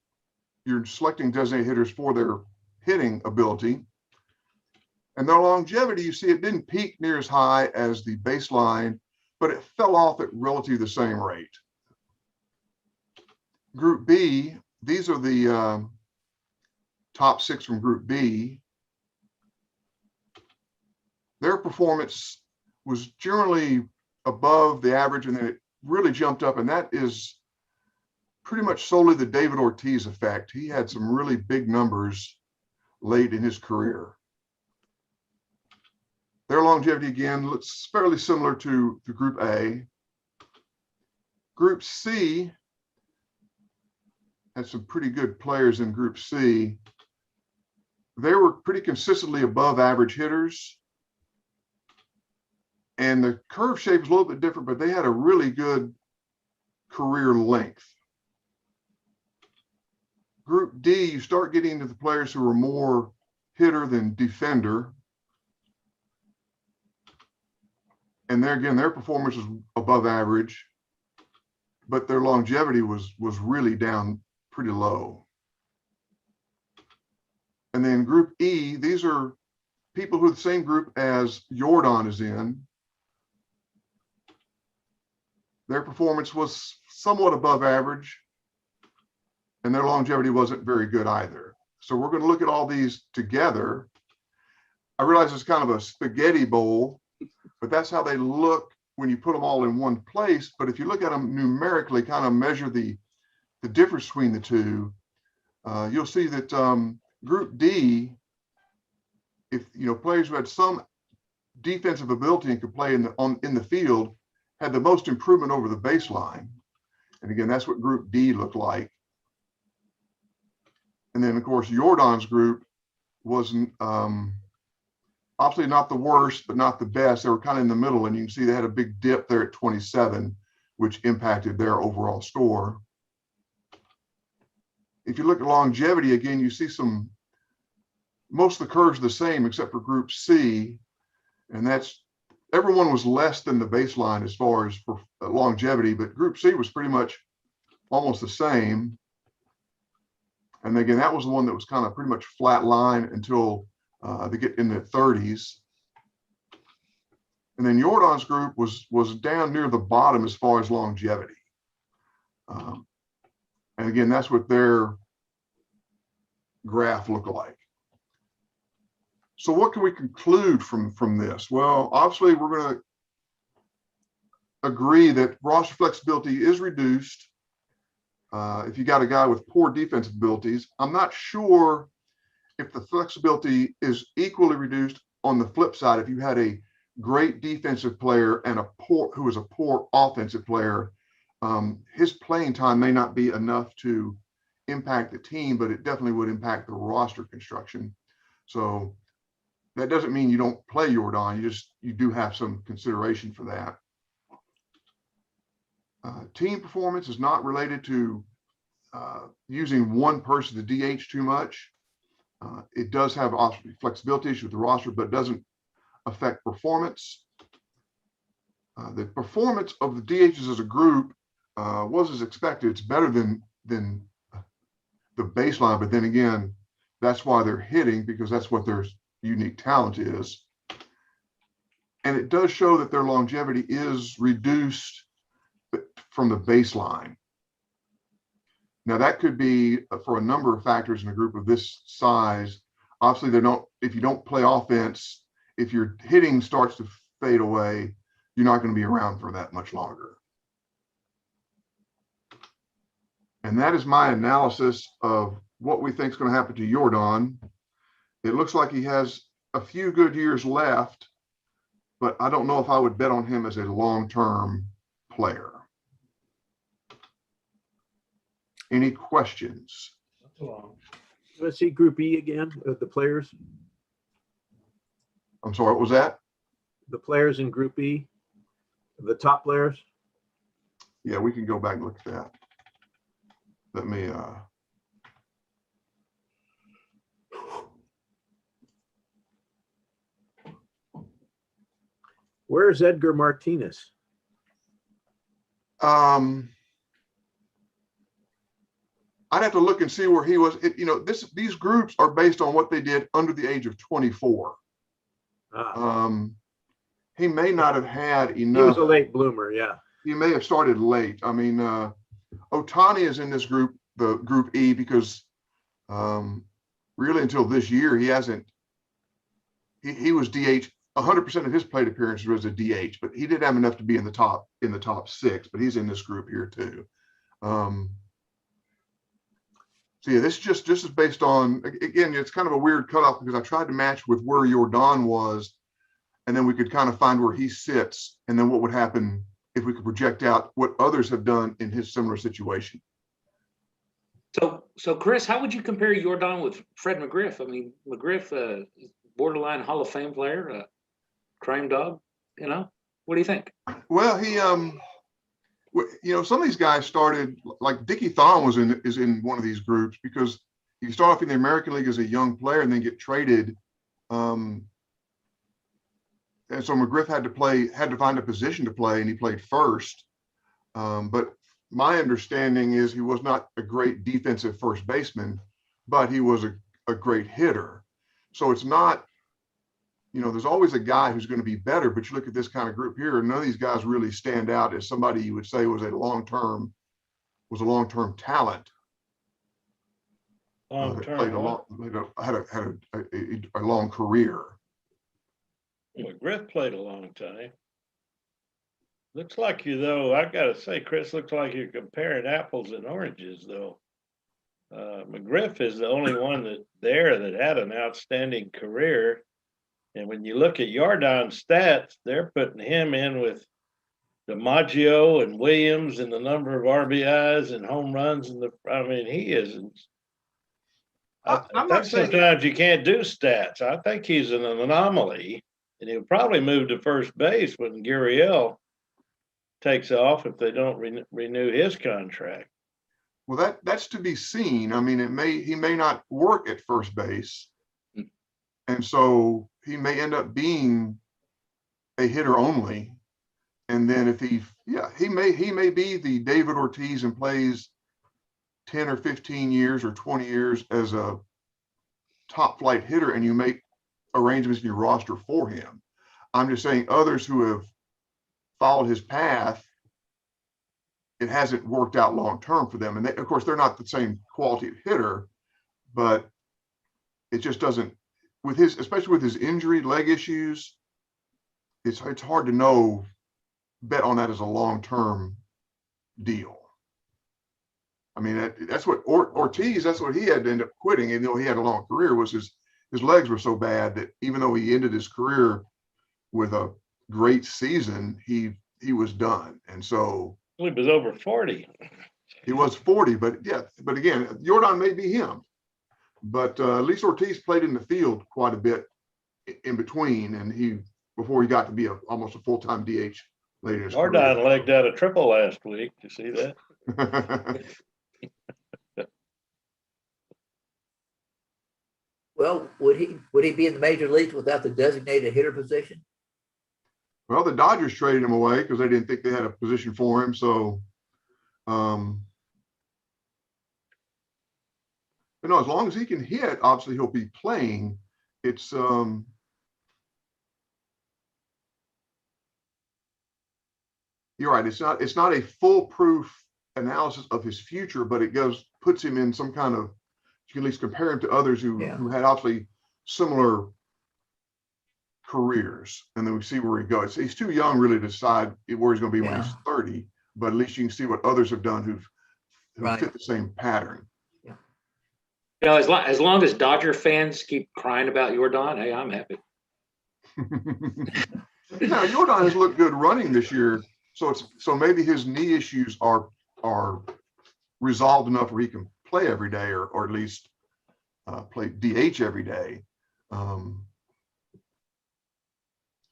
you're selecting designated hitters for their hitting ability. And their longevity, you see, it didn't peak near as high as the baseline, but it fell off at relatively the same rate. Group B, these are the top 6 from Group B. Their performance was generally above the average, and then it really jumped up, and that is pretty much solely the David Ortiz effect. He had some really big numbers late in his career. Their longevity, again, looks fairly similar to Group A. Group C had some pretty good players in Group C. They were pretty consistently above average hitters. And the curve shape is a little bit different, but they had a really good career length. Group D, you start getting into the players who are more hitter than defender. And there again, their performance was above average, but their longevity was really down pretty low. And then Group E, these are people who are the same group as Jordan is in. Their performance was somewhat above average, and their longevity wasn't very good either. So we're going to look at all these together. I realize it's kind of a spaghetti bowl, but that's how they look when you put them all in one place. But if you look at them numerically, kind of measure the difference between the two, you'll see that Group D, if players who had some defensive ability and could play in the field, had the most improvement over the baseline. And again, that's what Group D looked like. And then, of course, Jordan's group wasn't obviously not the worst, but not the best. They were kind of in the middle, and you can see they had a big dip there at 27, which impacted their overall score. If you look at longevity, again, you see most of the curves are the same except for Group C, and that's everyone was less than the baseline as far as for longevity, but Group C was pretty much almost the same. And again, that was the one that was kind of pretty much flat line until they get in the 30s. And then Jordan's group was down near the bottom as far as longevity. And again, that's what their graph looked like. So what can we conclude from this? Well, obviously we're going to agree that roster flexibility is reduced if you got a guy with poor defensive abilities. I'm not sure if the flexibility is equally reduced on the flip side. If you had a great defensive player and who is a poor offensive player, his playing time may not be enough to impact the team, but it definitely would impact the roster construction. So that doesn't mean you don't play Jordan. You do have some consideration for that. Team performance is not related to using one person to DH too much. It does have flexibility issues with the roster, but doesn't affect performance. The performance of the DHs as a group was as expected. It's better than the baseline, but then again, that's why they're hitting, because that's what their unique talent is. And it does show that their longevity is reduced from the baseline. Now that could be for a number of factors in a group of this size. Obviously, if you don't play offense, if your hitting starts to fade away, you're not going to be around for that much longer. And that is my analysis of what we think is going to happen to Jordan. It looks like he has a few good years left, but I don't know if I would bet on him as a long-term player. Any questions? Let's see Group E again, the players. I'm sorry, what was that? The players in Group E, the top players. Yeah, we can go back and look at that. Let me Where's Edgar Martinez? I'd have to look and see where he was. These groups are based on what they did under the age of 24. He may not have had enough. He was a late bloomer, yeah. He may have started late. I mean, Ohtani is in this group, the Group E, because really until this year, he hasn't. He was DH. 100% of his plate appearances was a DH, but he didn't have enough to be in the top 6. But he's in this group here too. So yeah, this is based on, again, it's kind of a weird cutoff because I tried to match with where Jordan was, and then we could kind of find where he sits, and then what would happen if we could project out what others have done in his similar situation. So Chris, how would you compare Jordan with Fred McGriff? I mean, McGriff, borderline Hall of Fame player, crime dog. What do you think? Well, he some of these guys started, like Dickie Thon is in one of these groups, because you start off in the American League as a young player and then get traded. And so McGriff had to find a position to play, and he played first. But my understanding is he was not a great defensive first baseman, but he was a great hitter. So it's not, there's always a guy who's going to be better, but you look at this kind of group here, and none of these guys really stand out as somebody you would say was a long-term talent. Had a long career. McGriff played a long time. Looks like I gotta say, Chris, looks like you're comparing apples and oranges, though. McGriff is the only one that had an outstanding career. And when you look at Jordan's stats, they're putting him in with DiMaggio and Williams and the number of RBIs and home runs. He isn't. I think sometimes you can't do stats. I think he's an anomaly, and he'll probably move to first base when Gurriel takes off if they don't renew his contract. Well, that's to be seen. I mean, he may not work at first base, and so he may end up being a hitter only. And then if he may be the David Ortiz and plays 10 or 15 years or 20 years as a top flight hitter, and you make arrangements in your roster for him. I'm just saying others who have followed his path, it hasn't worked out long term for them. And of course, they're not the same quality of hitter, but it just doesn't, especially with his injury, leg issues, it's hard to bet on that as a long-term deal. I mean, that's what Ortiz, that's what he had to end up quitting. Even though he had a long career, was his legs were so bad that even though he ended his career with a great season, he was done. And so he was over 40. He was 40, but yeah, but again, Jordan may be him. But Luis Ortiz played in the field quite a bit in between, and before he got to be almost a full-time DH later in his career. Jordan legged out a triple last week. You see that? Well, would he be in the major leagues without the designated hitter position? Well, the Dodgers traded him away because they didn't think they had a position for him. So, but no, as long as he can hit, obviously he'll be playing. It's you're right. It's not a foolproof analysis of his future, but it puts him in some kind of, you can at least compare him to others who had obviously similar careers, and then we see where he goes. He's too young really to decide where he's going to be when he's 30, but at least you can see what others have done who fit the same pattern. You know, as long as Dodger fans keep crying about Jordan, hey, I'm happy. Now, Jordan has looked good running this year, so maybe his knee issues are resolved enough where he can play every day, or at least play DH every day.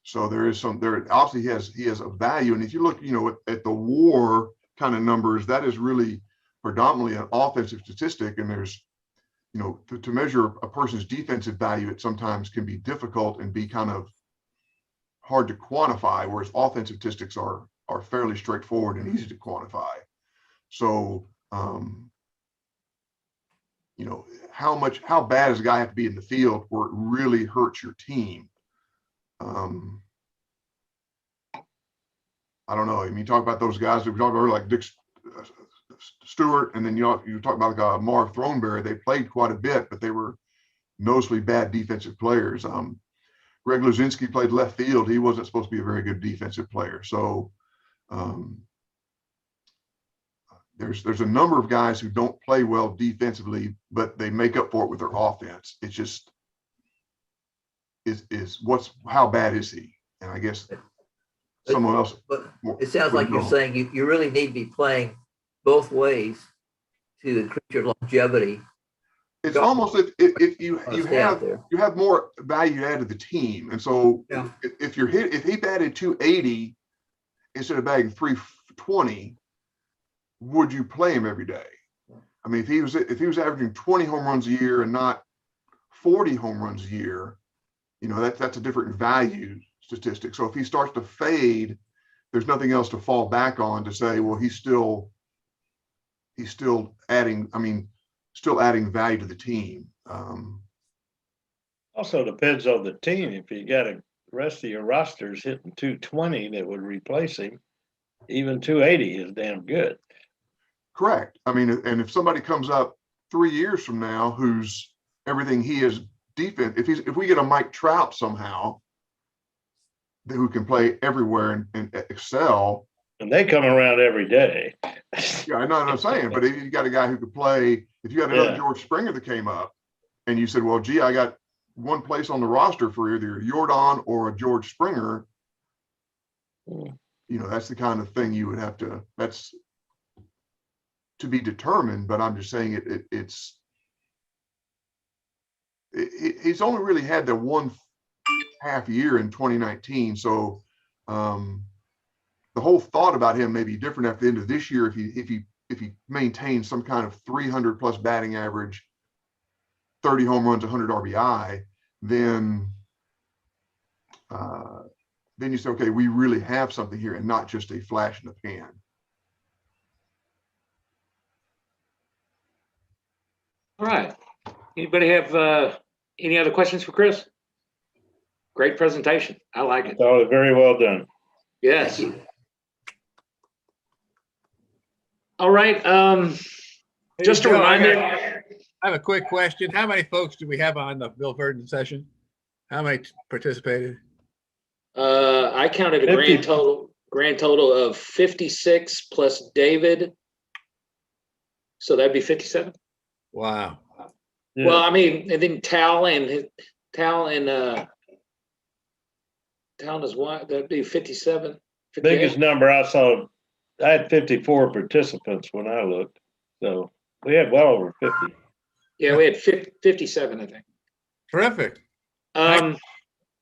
So there is obviously he has a value, and if you look, at the WAR kind of numbers, that is really predominantly an offensive statistic, and there's, to measure a person's defensive value, it sometimes can be difficult and be kind of hard to quantify, whereas offensive statistics are fairly straightforward and easy to quantify. So, how bad does a guy have to be in the field where it really hurts your team? I don't know. I mean, you talk about those guys that we talked about, like Dick Stewart, and then you talk about like Marv Throneberry. They played quite a bit, but they were noticeably bad defensive players. Greg Luzinski played left field. He wasn't supposed to be a very good defensive player. So there's a number of guys who don't play well defensively, but they make up for it with their offense. It's just how bad is he? And I guess someone else. But it sounds like you're saying you really need to be playing both ways to increase your longevity. It's almost if you have more value to add to the team, and so if he batted 280 instead of batting 320, would you play him every day? I mean, if he was averaging 20 home runs a year and not 40 home runs a year, that's a different value statistic. So if he starts to fade, there's nothing else to fall back on to say, well, he's still adding value to the team. Also depends on the team. If you got the rest of your rosters hitting 220 that would replace him, even 280 is damn good. Correct. I mean, and if somebody comes up 3 years from now who's everything he is defense, if we get a Mike Trout somehow who can play everywhere and excel. And they come around every day. Yeah, I know what I'm saying, but if you got a guy who could play, if you got another George Springer that came up and you said, well, gee, I got one place on the roster for either Jordan or a George Springer, that's the kind of thing you would have to, that's to be determined, but I'm just saying he's only really had the 1.5 year in 2019. So the whole thought about him may be different after the end of this year if he maintains some kind of 300 plus batting average, 30 home runs, 100 RBI, then you say, okay, we really have something here and not just a flash in the pan. All right. Anybody have any other questions for Chris? Great presentation. I like it. That was very well done. Yes. All right. Just a reminder. I have a quick question. How many folks do we have on the Bill Virdon session? How many participated? I counted a grand total of 56 plus David. So that'd be 57. Wow. Yeah. Well, I mean, and then Tal and his wife, that'd be 57. 58. Biggest number I saw, I had 54 participants when I looked. So we had well over 50. Yeah, we had 57, I think. Terrific. Um,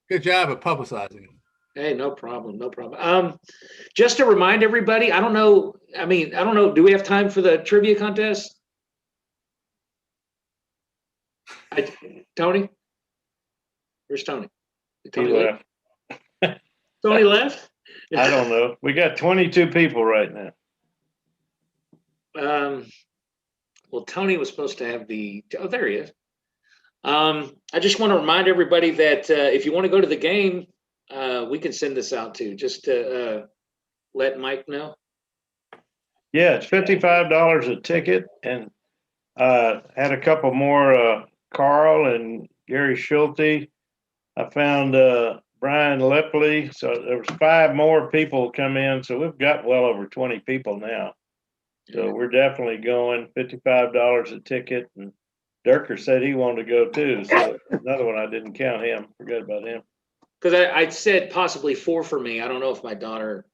Good job of publicizing it. Hey, no problem, no problem. Just to remind everybody, I don't know, do we have time for the trivia contest? Tony? Where's Tony? Did He Tony leave? left. Tony left? I don't know. We got 22 people right now. Well, Tony was supposed to have oh, there he is. I just want to remind everybody that if you want to go to the game, we can send this out too, just to let Mike know. Yeah, it's $55 a ticket, and had a couple more, Carl and Gary Schulte. I found Brian Lepley, so there was 5 more people come in, so we've got well over 20 people now. So we're definitely going. $55 a ticket, and Dierker said he wanted to go too. So another one, I didn't count him. Forgot about him. Because I said possibly 4 for me. I don't know if my daughter.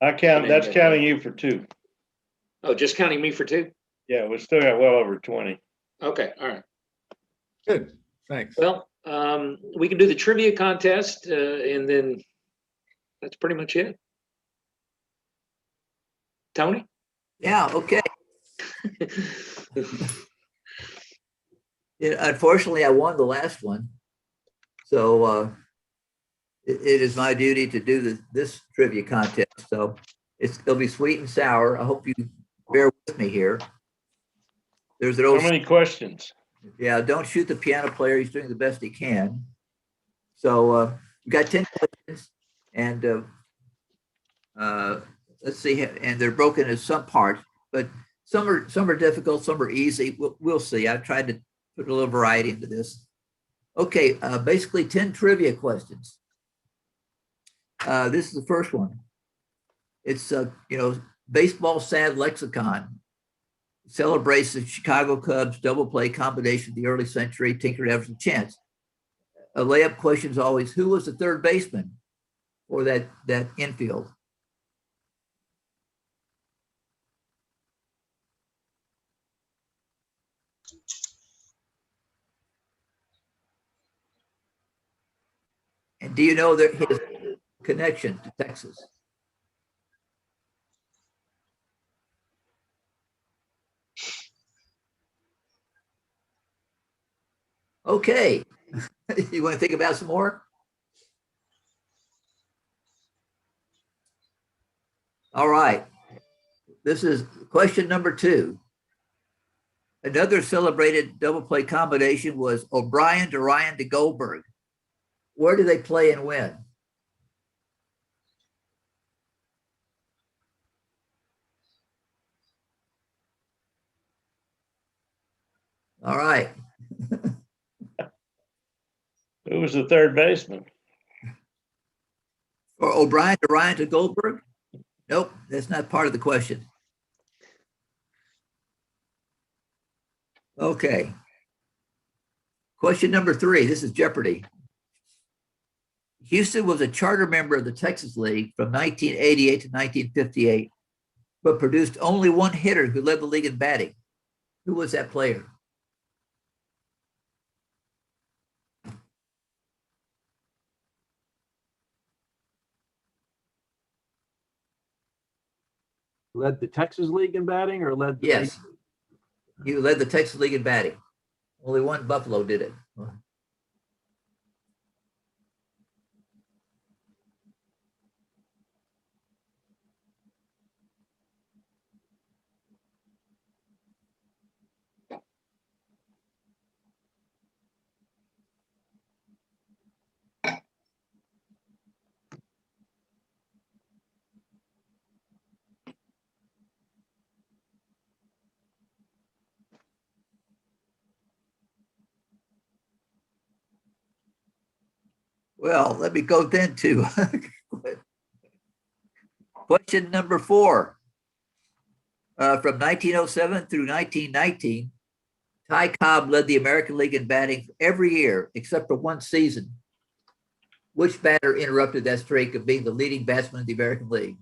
That's counting you for 2. Oh, just counting me for 2? Yeah, we still got well over 20. Okay, all right. Good, thanks. Well, we can do the trivia contest, and then that's pretty much it. Tony? Yeah, okay. Unfortunately, I won the last one. So it is my duty to do this trivia contest. So it'll be sweet and sour. I hope you bear with me here. There's an old. How many questions? Yeah, don't shoot the piano player. He's doing the best he can. So we got 10 questions, and let's see, and they're broken into some parts, but some are difficult, some are easy. We'll see. I've tried to put a little variety into this. Okay, basically 10 trivia questions. This is the first one. It's baseball sad lexicon. It celebrates the Chicago Cubs double play combination of the early century, Tinker, Evers, and Chance. A layup question is always, who was the third baseman for that infield? And do you know that his connection to Texas? Okay. You want to think about some more? All right. This is question number 2. Another celebrated double play combination was O'Brien to Ryan to Goldberg. Where do they play and when? All right. Who was the third baseman? Or O'Brien to Ryan to Goldberg? Nope, that's not part of the question. Okay. Question number 3. This is Jeopardy. Houston was a charter member of the Texas League from 1988 to 1958, but produced only one hitter who led the league in batting. Who was that player? Led the Texas League in batting or led the Yes. He led the Texas League in batting. Only one Buffalo did it. Well, let me go then to question number 4. From 1907 through 1919, Ty Cobb led the American League in batting every year except for one season. Which batter interrupted that streak of being the leading batsman in the American League?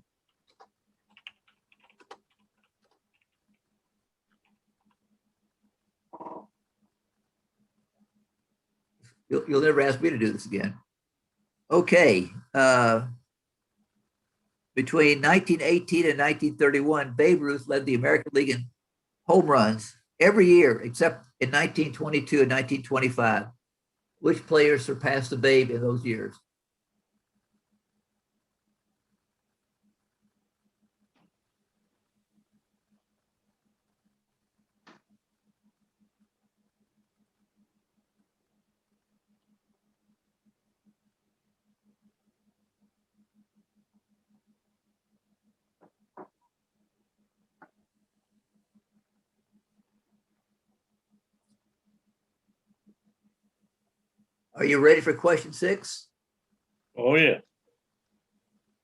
You'll never ask me to do this again. Okay. Between 1918 and 1931, Babe Ruth led the American League in home runs every year except in 1922 and 1925. Which players surpassed the Babe in those years? Are you ready for question 6? Oh, yeah.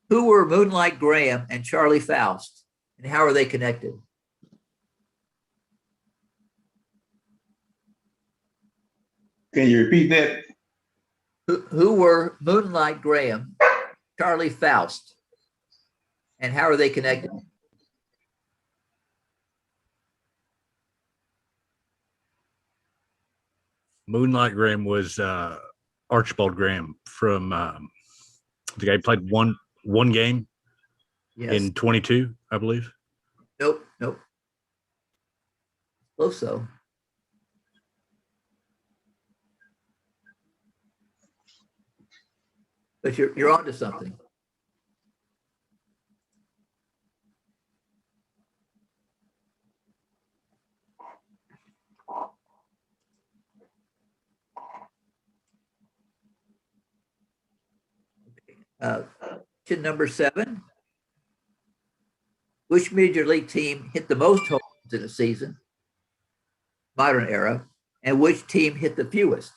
Who were Moonlight Graham and Charlie Faust, and how are they connected? Can you repeat that? Who were Moonlight Graham, Charlie Faust, and how are they connected? Moonlight Graham was Archibald Graham from the guy who played one game in 22, I believe. Nope. Close though. But you're onto something. Question number 7. Which major league team hit the most home runs in a season, modern era, and which team hit the fewest?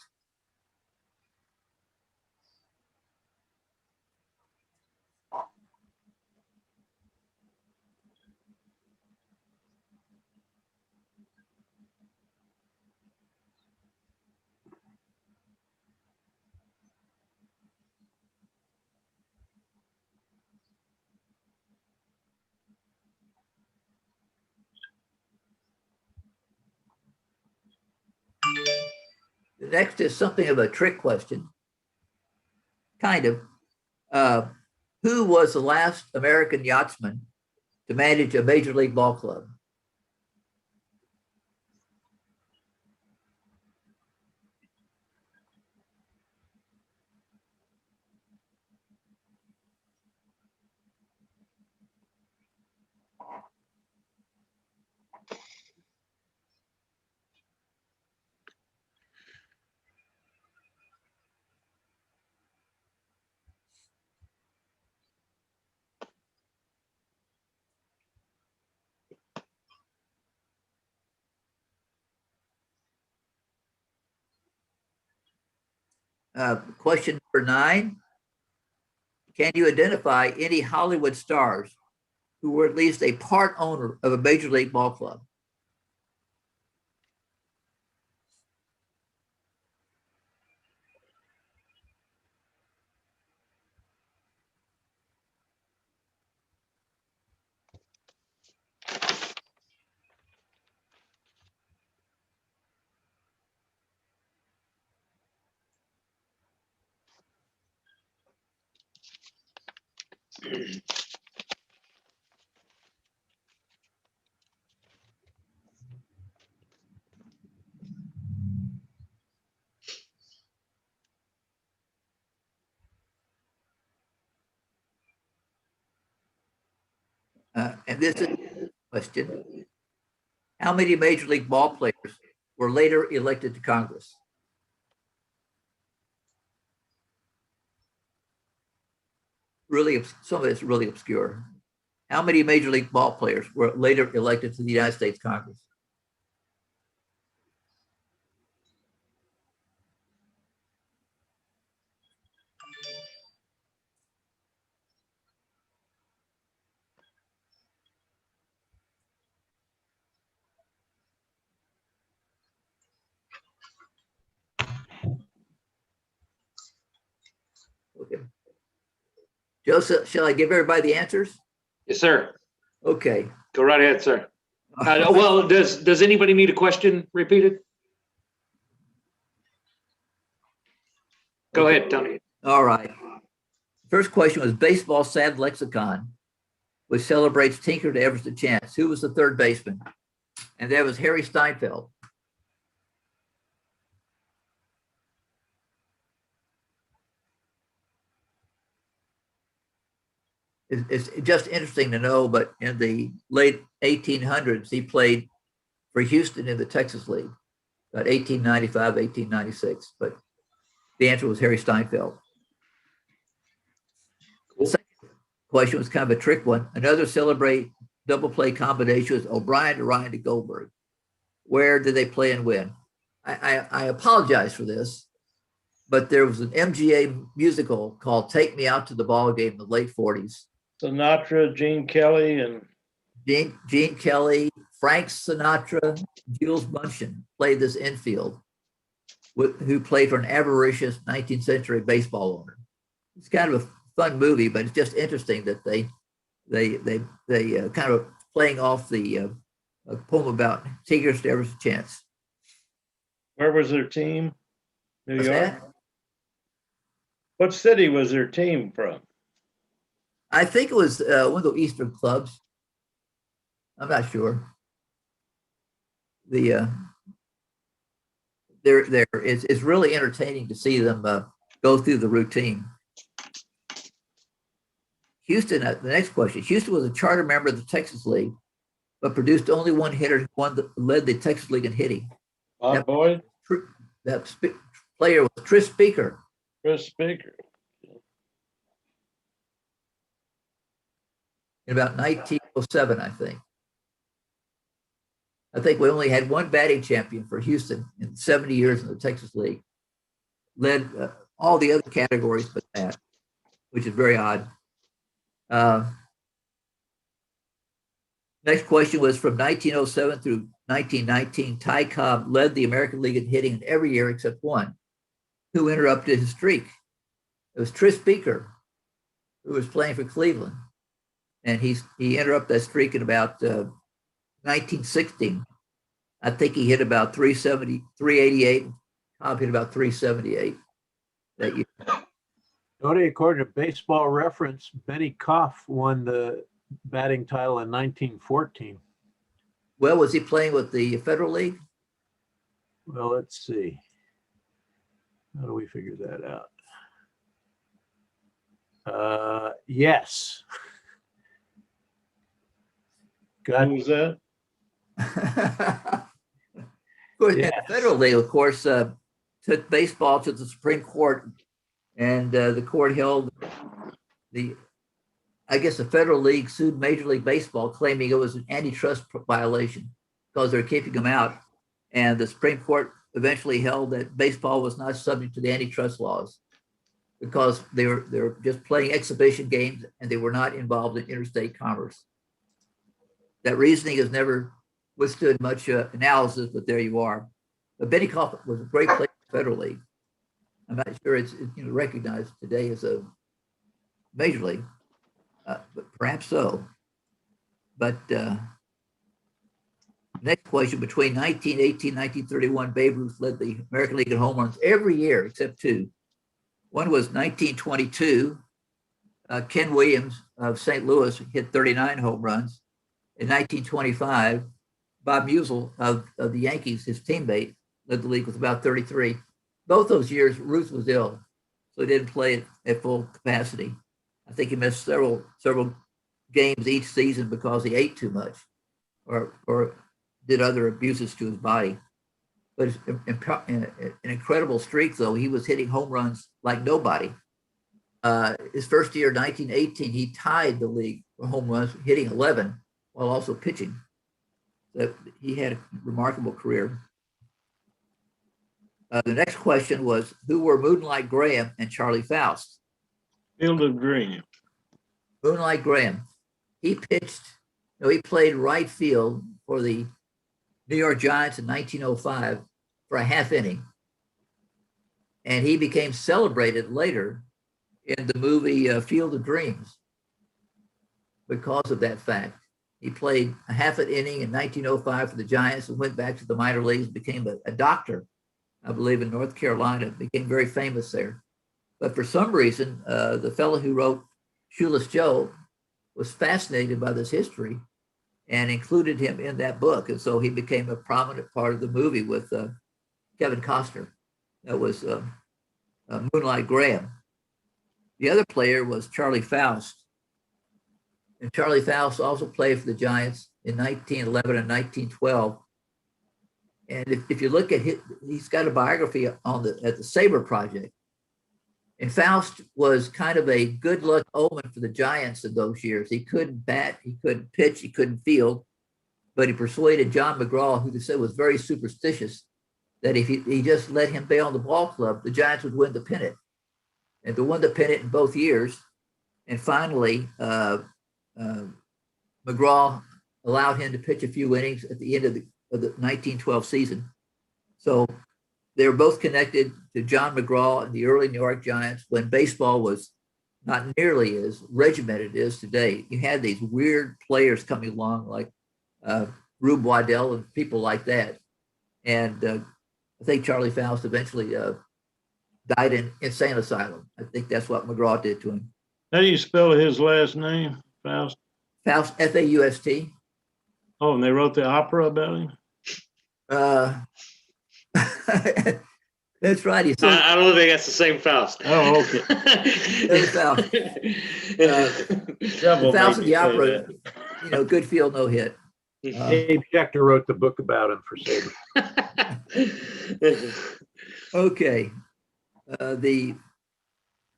The next is something of a trick question. Kind of. Who was the last American yachtsman to manage a major league ball club? Question number 9. Can you identify any Hollywood stars who were at least a part owner of a major league ball club? And this is a question. How many major league ball players were later elected to Congress? Really, some of it's really obscure. How many major league ball players were later elected to the United States Congress? Okay. Joseph, shall I give everybody the answers? Yes, sir. Okay. Go right ahead, sir. Well, does anybody need a question repeated? Go ahead, Tony. All right. First question was baseball sad lexicon, which celebrates Tinker to Everest Chance. Who was the third baseman? And that was Harry Steinfeld. It's just interesting to know, but in the late 1800s, he played for Houston in the Texas League, about 1895, 1896. But the answer was Harry Steinfeld. Cool. The second question was kind of a trick one. Another celebrate double play combination was O'Brien to Ryan to Goldberg. Where did they play and win? I apologize for this, but there was an MGA musical called Take Me Out to the Ball Game in the late 40s. Sinatra, Gene Kelly, and Gene Kelly, Frank Sinatra, Jules Bunchen played this infield, who played for an avaricious 19th century baseball owner. It's kind of a fun movie, but it's just interesting that they kind of playing off the poem about Tigers to Everest Chance. where was their team? New What's York? that? What city was their team from? I think it was one of the Eastern clubs. I'm not sure. It's really entertaining to see them go through the routine. Houston, the next question. Houston was a charter member of the Texas League, but produced only one hitter, one that led the Texas League in hitting. Bob Boyd? That player was Tris Speaker. Chris Speaker. In about 1907, I think. I think we only had one batting champion for Houston in 70 years in the Texas League. Led all the other categories but that, which is very odd. Next question was from 1907 through 1919, Ty Cobb led the American League in hitting in every year except one. Who interrupted his streak? It was Tris Speaker, who was playing for Cleveland. And he interrupted that streak in about 1916. I think he hit about 370, 388. Cobb hit about 378 that year. Tony, according to Baseball Reference, Benny Koff won the batting title in 1914. Well, was he playing with the Federal League? Well, let's see. How do we figure that out? Yes. Who was that? Of course, the Federal League, of course, took baseball to the Supreme Court, and the court held I guess the Federal League sued Major League Baseball, claiming it was an antitrust violation because they're keeping them out. And the Supreme Court eventually held that baseball was not subject to the antitrust laws because they were just playing exhibition games and they were not involved in interstate commerce. That reasoning has never withstood much analysis, but there you are. But Benny Koff was a great player in the Federal League. I'm not sure it's recognized today as a major league, but perhaps so. But next question, between 1918 and 1931, Babe Ruth led the American League in home runs every year except two. One was 1922. Ken Williams of St. Louis hit 39 home runs. In 1925, Bob Musial of the Yankees, his teammate, led the league with about 33. Both those years, Ruth was ill, so he didn't play at full capacity. I think he missed several games each season because he ate too much or did other abuses to his body. But it's an incredible streak, though. He was hitting home runs like nobody. His first year, 1918, he tied the league for home runs, hitting 11 while also pitching. So he had a remarkable career. The next question was, who were Moonlight Graham and Charlie Faust? Field of Dreams. Moonlight Graham. He played right field for the New York Giants in 1905 for a half inning. And he became celebrated later in the movie Field of Dreams because of that fact. He played a half an inning in 1905 for the Giants and went back to the minor leagues, became a doctor, I believe, in North Carolina, became very famous there. But for some reason, the fellow who wrote Shoeless Joe was fascinated by this history and included him in that book. And so he became a prominent part of the movie with Kevin Costner. That was Moonlight Graham. The other player was Charlie Faust. And Charlie Faust also played for the Giants in 1911 and 1912. And if you look at he's got a biography on at the SABR project. And Faust was kind of a good luck omen for the Giants in those years. He couldn't bat, he couldn't pitch, he couldn't field, but he persuaded John McGraw, who they said was very superstitious, that if he just let him play on the ball club, the Giants would win the pennant. And they won the pennant in both years. And finally, McGraw allowed him to pitch a few innings at the end of the 1912 season. So they were both connected to John McGraw and the early New York Giants when baseball was not nearly as regimented as today. You had these weird players coming along like Rube Waddell and people like that. And I think Charlie Faust eventually died in insane asylum. I think that's what McGraw did to him. How do you spell his last name, Faust? Faust, F-A-U-S-T. Oh, and they wrote the opera about him? That's right. I don't think that's the same Faust. Oh, okay. Faust. Faust of the opera, good field, no hit. Dave Schechter wrote the book about him for SABR. Okay.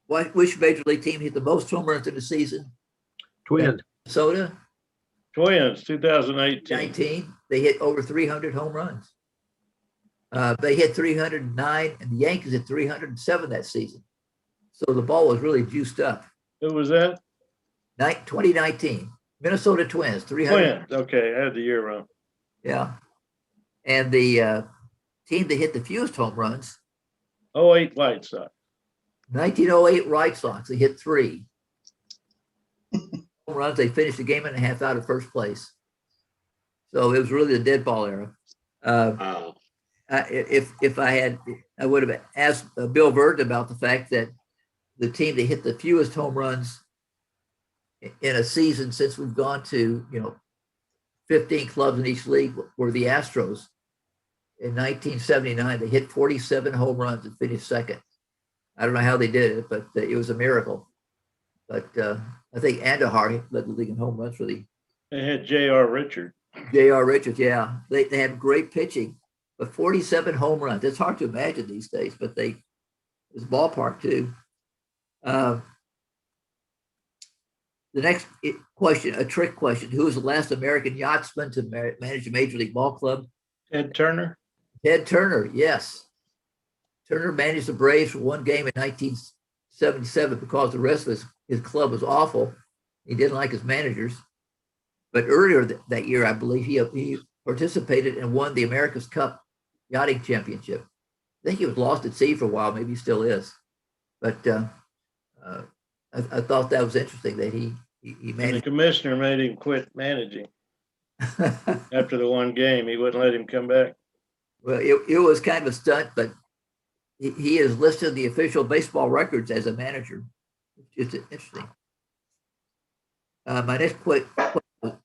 Which major league team hit the most home runs in the season? Twins. Minnesota. Twins, 2018. 19. They hit over 300 home runs. They hit 309, and the Yankees hit 307 that season. So the ball was really juiced up. Who was that? 2019. Minnesota Twins, 300. Twins. Okay, I had the year wrong. Yeah. And the team that hit the fewest home runs, 08 White Sox. 1908 White Sox. They hit 3 home runs. They finished a game and a half out of first place. So it was really the dead ball era. If I would have asked Bill Virdon about the fact that the team that hit the fewest home runs in a season since we've gone to 15 clubs in each league were the Astros. In 1979, they hit 47 home runs and finished second. I don't know how they did it, but it was a miracle. But I think Andahar led the league in home runs for the. They had J.R. Richards. J.R. Richards, yeah. They had great pitching, but 47 home runs. It's hard to imagine these days, but it was ballpark too. The next question, a trick question. Who was the last American yachtsman to manage a major league ball club? Ted Turner. Ted Turner, yes. Turner managed the Braves for one game in 1977 because the rest of his club was awful. He didn't like his managers. But earlier that year, I believe he participated and won the America's Cup Yachting Championship. I think he was lost at sea for a while. Maybe he still is. But I thought that was interesting that he managed. And the commissioner made him quit managing after the one game. He wouldn't let him come back. Well, it was kind of a stunt, but he is listed in the official baseball records as a manager. It's interesting. My next question,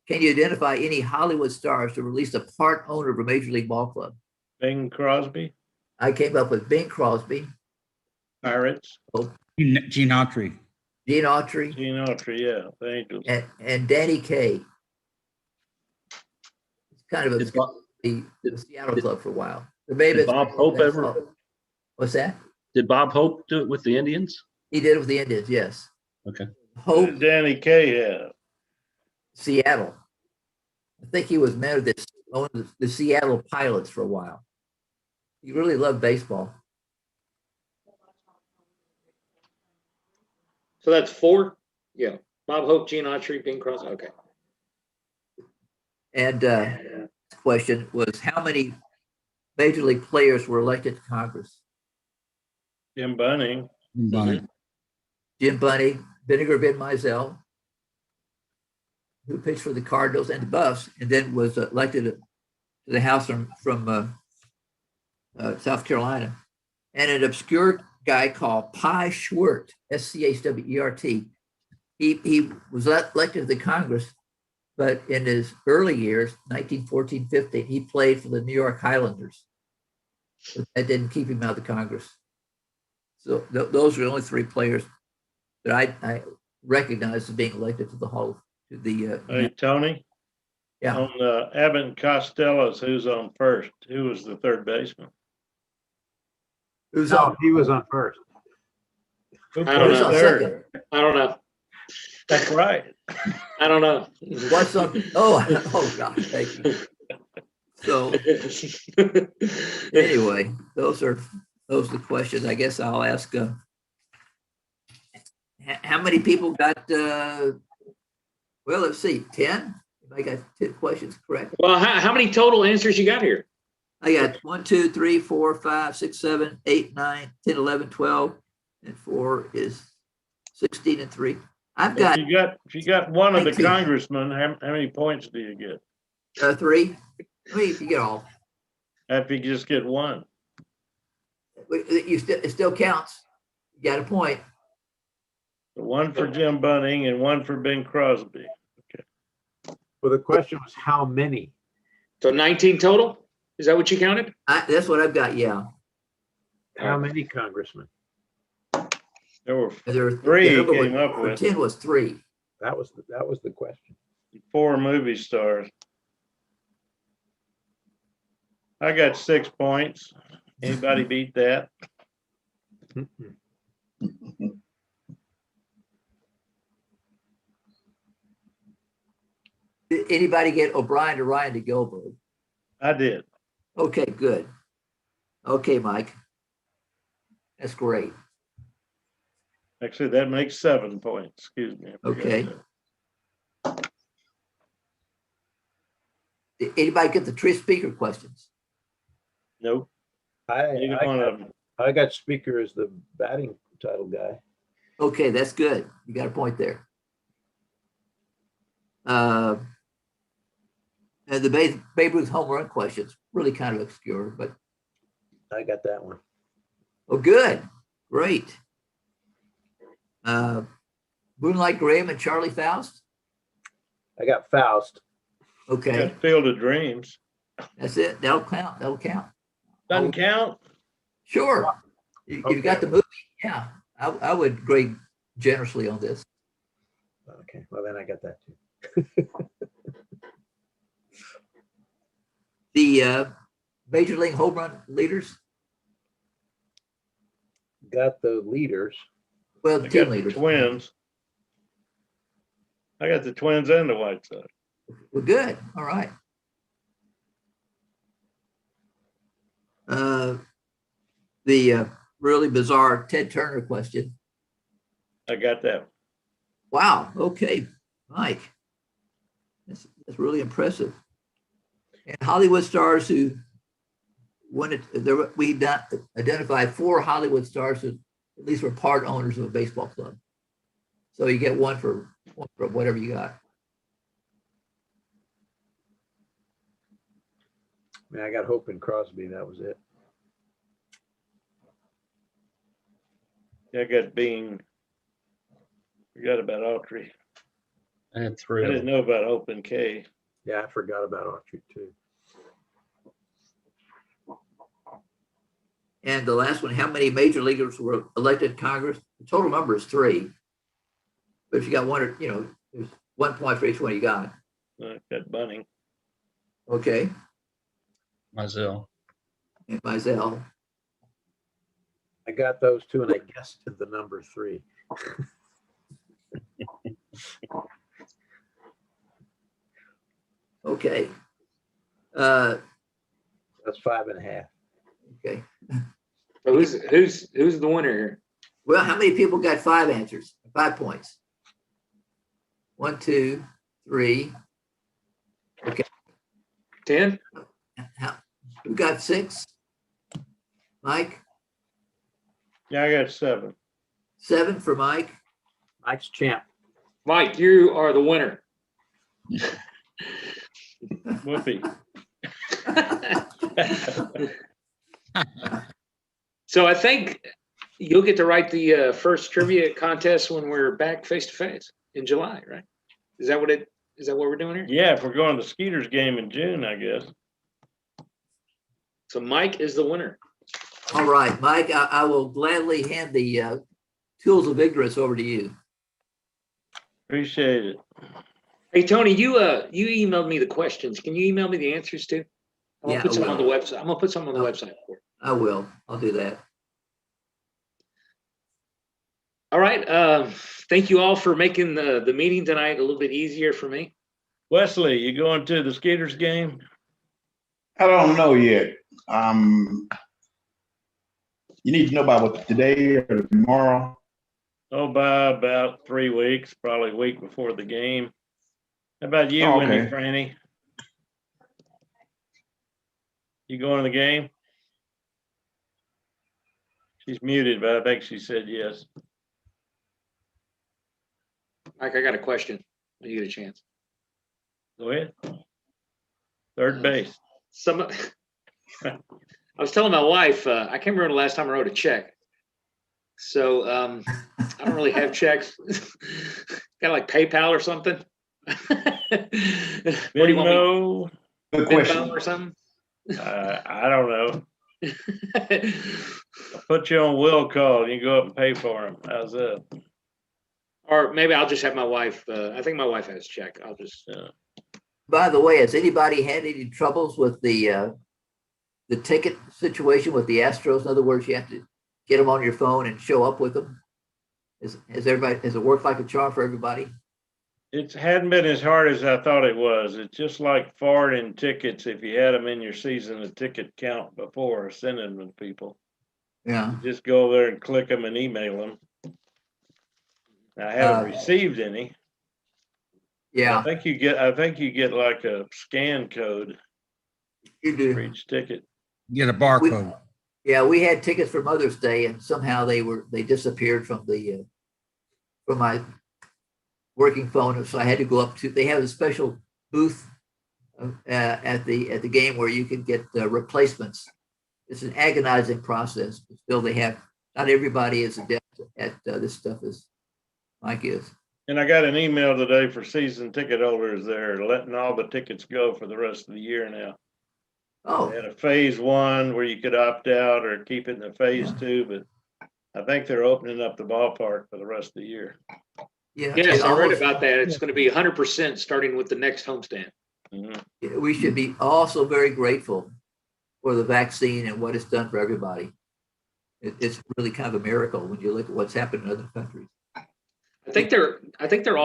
can you identify any Hollywood stars to release a part owner of a major league ball club? Bing Crosby. I came up with Bing Crosby. Pirates. Oh, Gene Autry. Gene Autry. Gene Autry, yeah. The Angels. And Danny Kaye. It's kind of the Seattle club for a while. Did Bob Hope ever? What's that? Did Bob Hope do it with the Indians? He did it with the Indians, yes. Okay. Hope. Danny Kaye had. Seattle. I think he was manager of the Seattle Pilots for a while. He really loved baseball. So that's 4? Yeah. Bob Hope, Gene Autry, Bing Crosby. Okay. And question was, how many major league players were elected to Congress? Jim Bunning. Jim Bunning, Vinegar Vin Mizell, who pitched for the Cardinals and the Buffs, and then was elected to the House from South Carolina. And an obscure guy called Pi Schwert, Schwert. He was elected to the Congress, but in his early years, 1914, 15, he played for the New York Highlanders. But that didn't keep him out of the Congress. So those are the only three players that I recognize as being elected to the Hall to the. Hey, Tony? Yeah. On Abbott and Costello's, who's on first? Who was the third baseman? Who's No, he was on first. Who I don't played know. third? I don't know. That's right. I don't know. What's up? Oh gosh, thank you. So anyway, those are the questions. I guess I'll ask. How many people got? Well, let's see, 10. I got 10 questions correct. Well, how many total answers you got here? I got 1, 2, 3, 4, 5, 6, 7, 8, 9, 10, 11, 12, and 4 is 16 and 3. I've got. If you got one of the 19. congressmen, how many points do you get? 3. I mean, if you get all. If you just get one. It still counts. You got a point. One for Jim Bunning and one for Ben Crosby. Well, the question was how many? So 19 total? Is that what you counted? That's what I've got, yeah. How many congressmen? There were There three were, came up with. 10 was 3. That was the question. 4 movie stars. I got 6 points. Anybody beat that? Did anybody get O'Brien to Ryan to Gilbert? I did. Okay, good. Okay, Mike. That's great. Actually, that makes 7 points. Excuse me. Okay. Did anybody get the tree speaker questions? Nope. I got speaker as the batting title guy. Okay, that's good. You got a point there. And the Babe Ruth home run questions, really kind of obscure, but. I got that one. Oh, good. Great. Moonlight Graham and Charlie Faust? I got Faust. Okay. Got Field of Dreams. That's it. That'll count. That'll count. Doesn't count? Sure. You've got the movie. Yeah. I would grade generously on this. Okay. Well, then I got that too. The Major League home run leaders? Got the leaders. Well, I team got leaders. the Twins. I got the Twins and the White Sox. Well, good. All right. The really bizarre Ted Turner question. I got that. Wow. Okay, Mike. That's really impressive. And Hollywood stars who wanted we identified 4 Hollywood stars who at least were part owners of a baseball club. So you get one for whatever you got. Man, I got Hope and Crosby. That was it. I got Bean. Forgot about Autry. I had 3 I of didn't them. know about Open K. Yeah, I forgot about Autry too. And the last one, how many major leaguers were elected to Congress? The total number is 3. But if you got one, there's 1 point for each one you got. I got Bunning. Okay. Mizell. And Mizell. I got those two, and I guessed the number 3. Okay. That's 5.5. Okay. So who's the winner here? Well, how many people got 5 answers? 5 points. 1, 2, 3. Okay. 10? Who got 6? Mike? Yeah, I got 7. 7 for Mike. Mike's champ. Mike, you are the winner. Whoopee. So I think You'll get to write the first trivia contest when we're back face to face in July, right? Is that what we're doing here? Yeah, if we're going to Skeeter's game in June, I guess. So Mike is the winner. All right, Mike, I will gladly hand the tools of ignorance over to you. Appreciate it. Hey Tony, you emailed me the questions. Can you email me the answers too? I'm gonna put some on the website. I'm gonna put some on the website for you. I will. I'll do that. All right. Thank you all for making the meeting tonight a little bit easier for me. Wesley, you going to the Skeeters game? I don't know yet. You need to know about what, today or tomorrow? Oh, by about 3 weeks, probably a week before the game. How about you, Oh, okay. Wendy Franny? You going to the game? She's muted, but I think she said yes. Mike, I got a question. When you get a chance. Go ahead. Third base. I was telling my wife, I can't remember the last time I wrote a check. So I don't really have checks. Got like PayPal or something. What do you want me? Good question. Venmo or something? I don't know. I'll put you on will call. You go up and pay for them. How's that? Or maybe I'll just have my wife. I think my wife has a check. I'll just. By the way, has anybody had any troubles with the ticket situation with the Astros? In other words, you have to get them on your phone and show up with them. Has it worked like a charm for everybody? It hadn't been as hard as I thought it was. It's just like forwarding tickets. If you had them in your season, a ticket count before sending them to people. Yeah. You just go over there and click them and email them. I haven't received any. Yeah. I think you get like a scan code. You do. For each ticket. Get a barcode. We had tickets for Mother's Day, and somehow they disappeared from my working phone. So I had to go up to. They have a special booth at the game where you can get replacements. It's an agonizing process, but still they have. Not everybody is adept at this stuff as Mike is. And I got an email today for season ticket holders. They're letting all the tickets go for the rest of the year now. Oh. They had a phase 1 where you could opt out or keep it in the phase 2, but I think they're opening up the ballpark for the rest of the year. Yeah, yes, I read about that. It's going to be 100% starting with the next homestand. Mm-hmm. We should be also very grateful for the vaccine and what it's done for everybody. It's really kind of a miracle when you look at what's happened in other countries. I think they're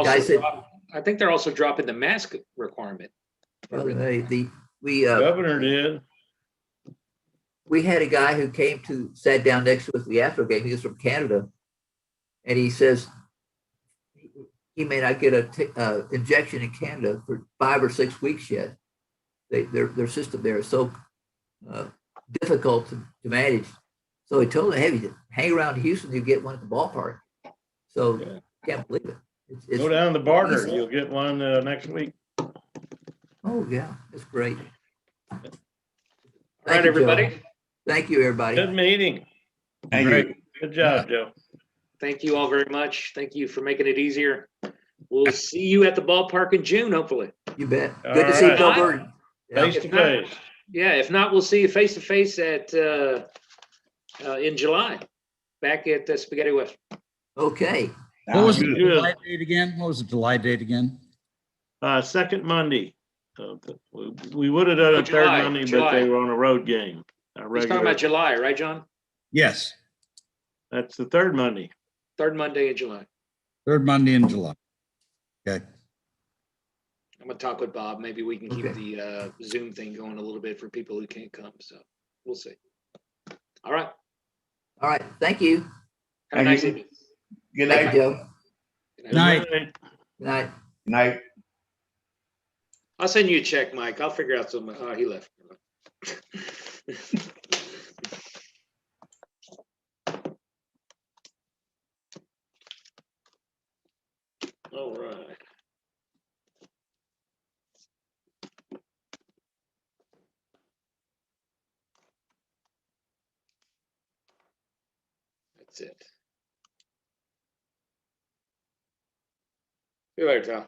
also dropping the mask requirement. The governor did. We had a guy who sat down next to us at the Astro game. He was from Canada, and he says he may not get a injection in Canada for 5 or 6 weeks yet. Their system there is so difficult to manage. So he told him, "Hey, you hang around Houston, you get one at the ballpark." So can't believe it. It's go down the border, you'll get one next week. Oh yeah, it's great. All right, everybody. Joe. Thank you, everybody. Good meeting. Thank you. Good job, Joe. Thank you all very much. Thank you for making it easier. We'll see you at the ballpark in June, hopefully. You bet. Good to see Bill Virdon. Face to face. Yeah, if not, we'll see you face to face at in July, back at Spaghetti West. Okay. What was the July date again? What was the July date again? Second Monday. We would have done a third Monday, but they were on a road game. He's talking about July, right, John? Yes. That's the third Monday. Third Monday in July. Third Monday in July. Okay. I'm gonna talk with Bob. Maybe we can keep the Zoom thing going a little bit for people who can't come. So we'll see. All right. All right. Thank you. Have a nice evening. Good night, Joe. Good night. Good night. Good night. I'll send you a check, Mike. I'll figure out some. Oh, he left. All right. Let's That's it. See you later, Tom.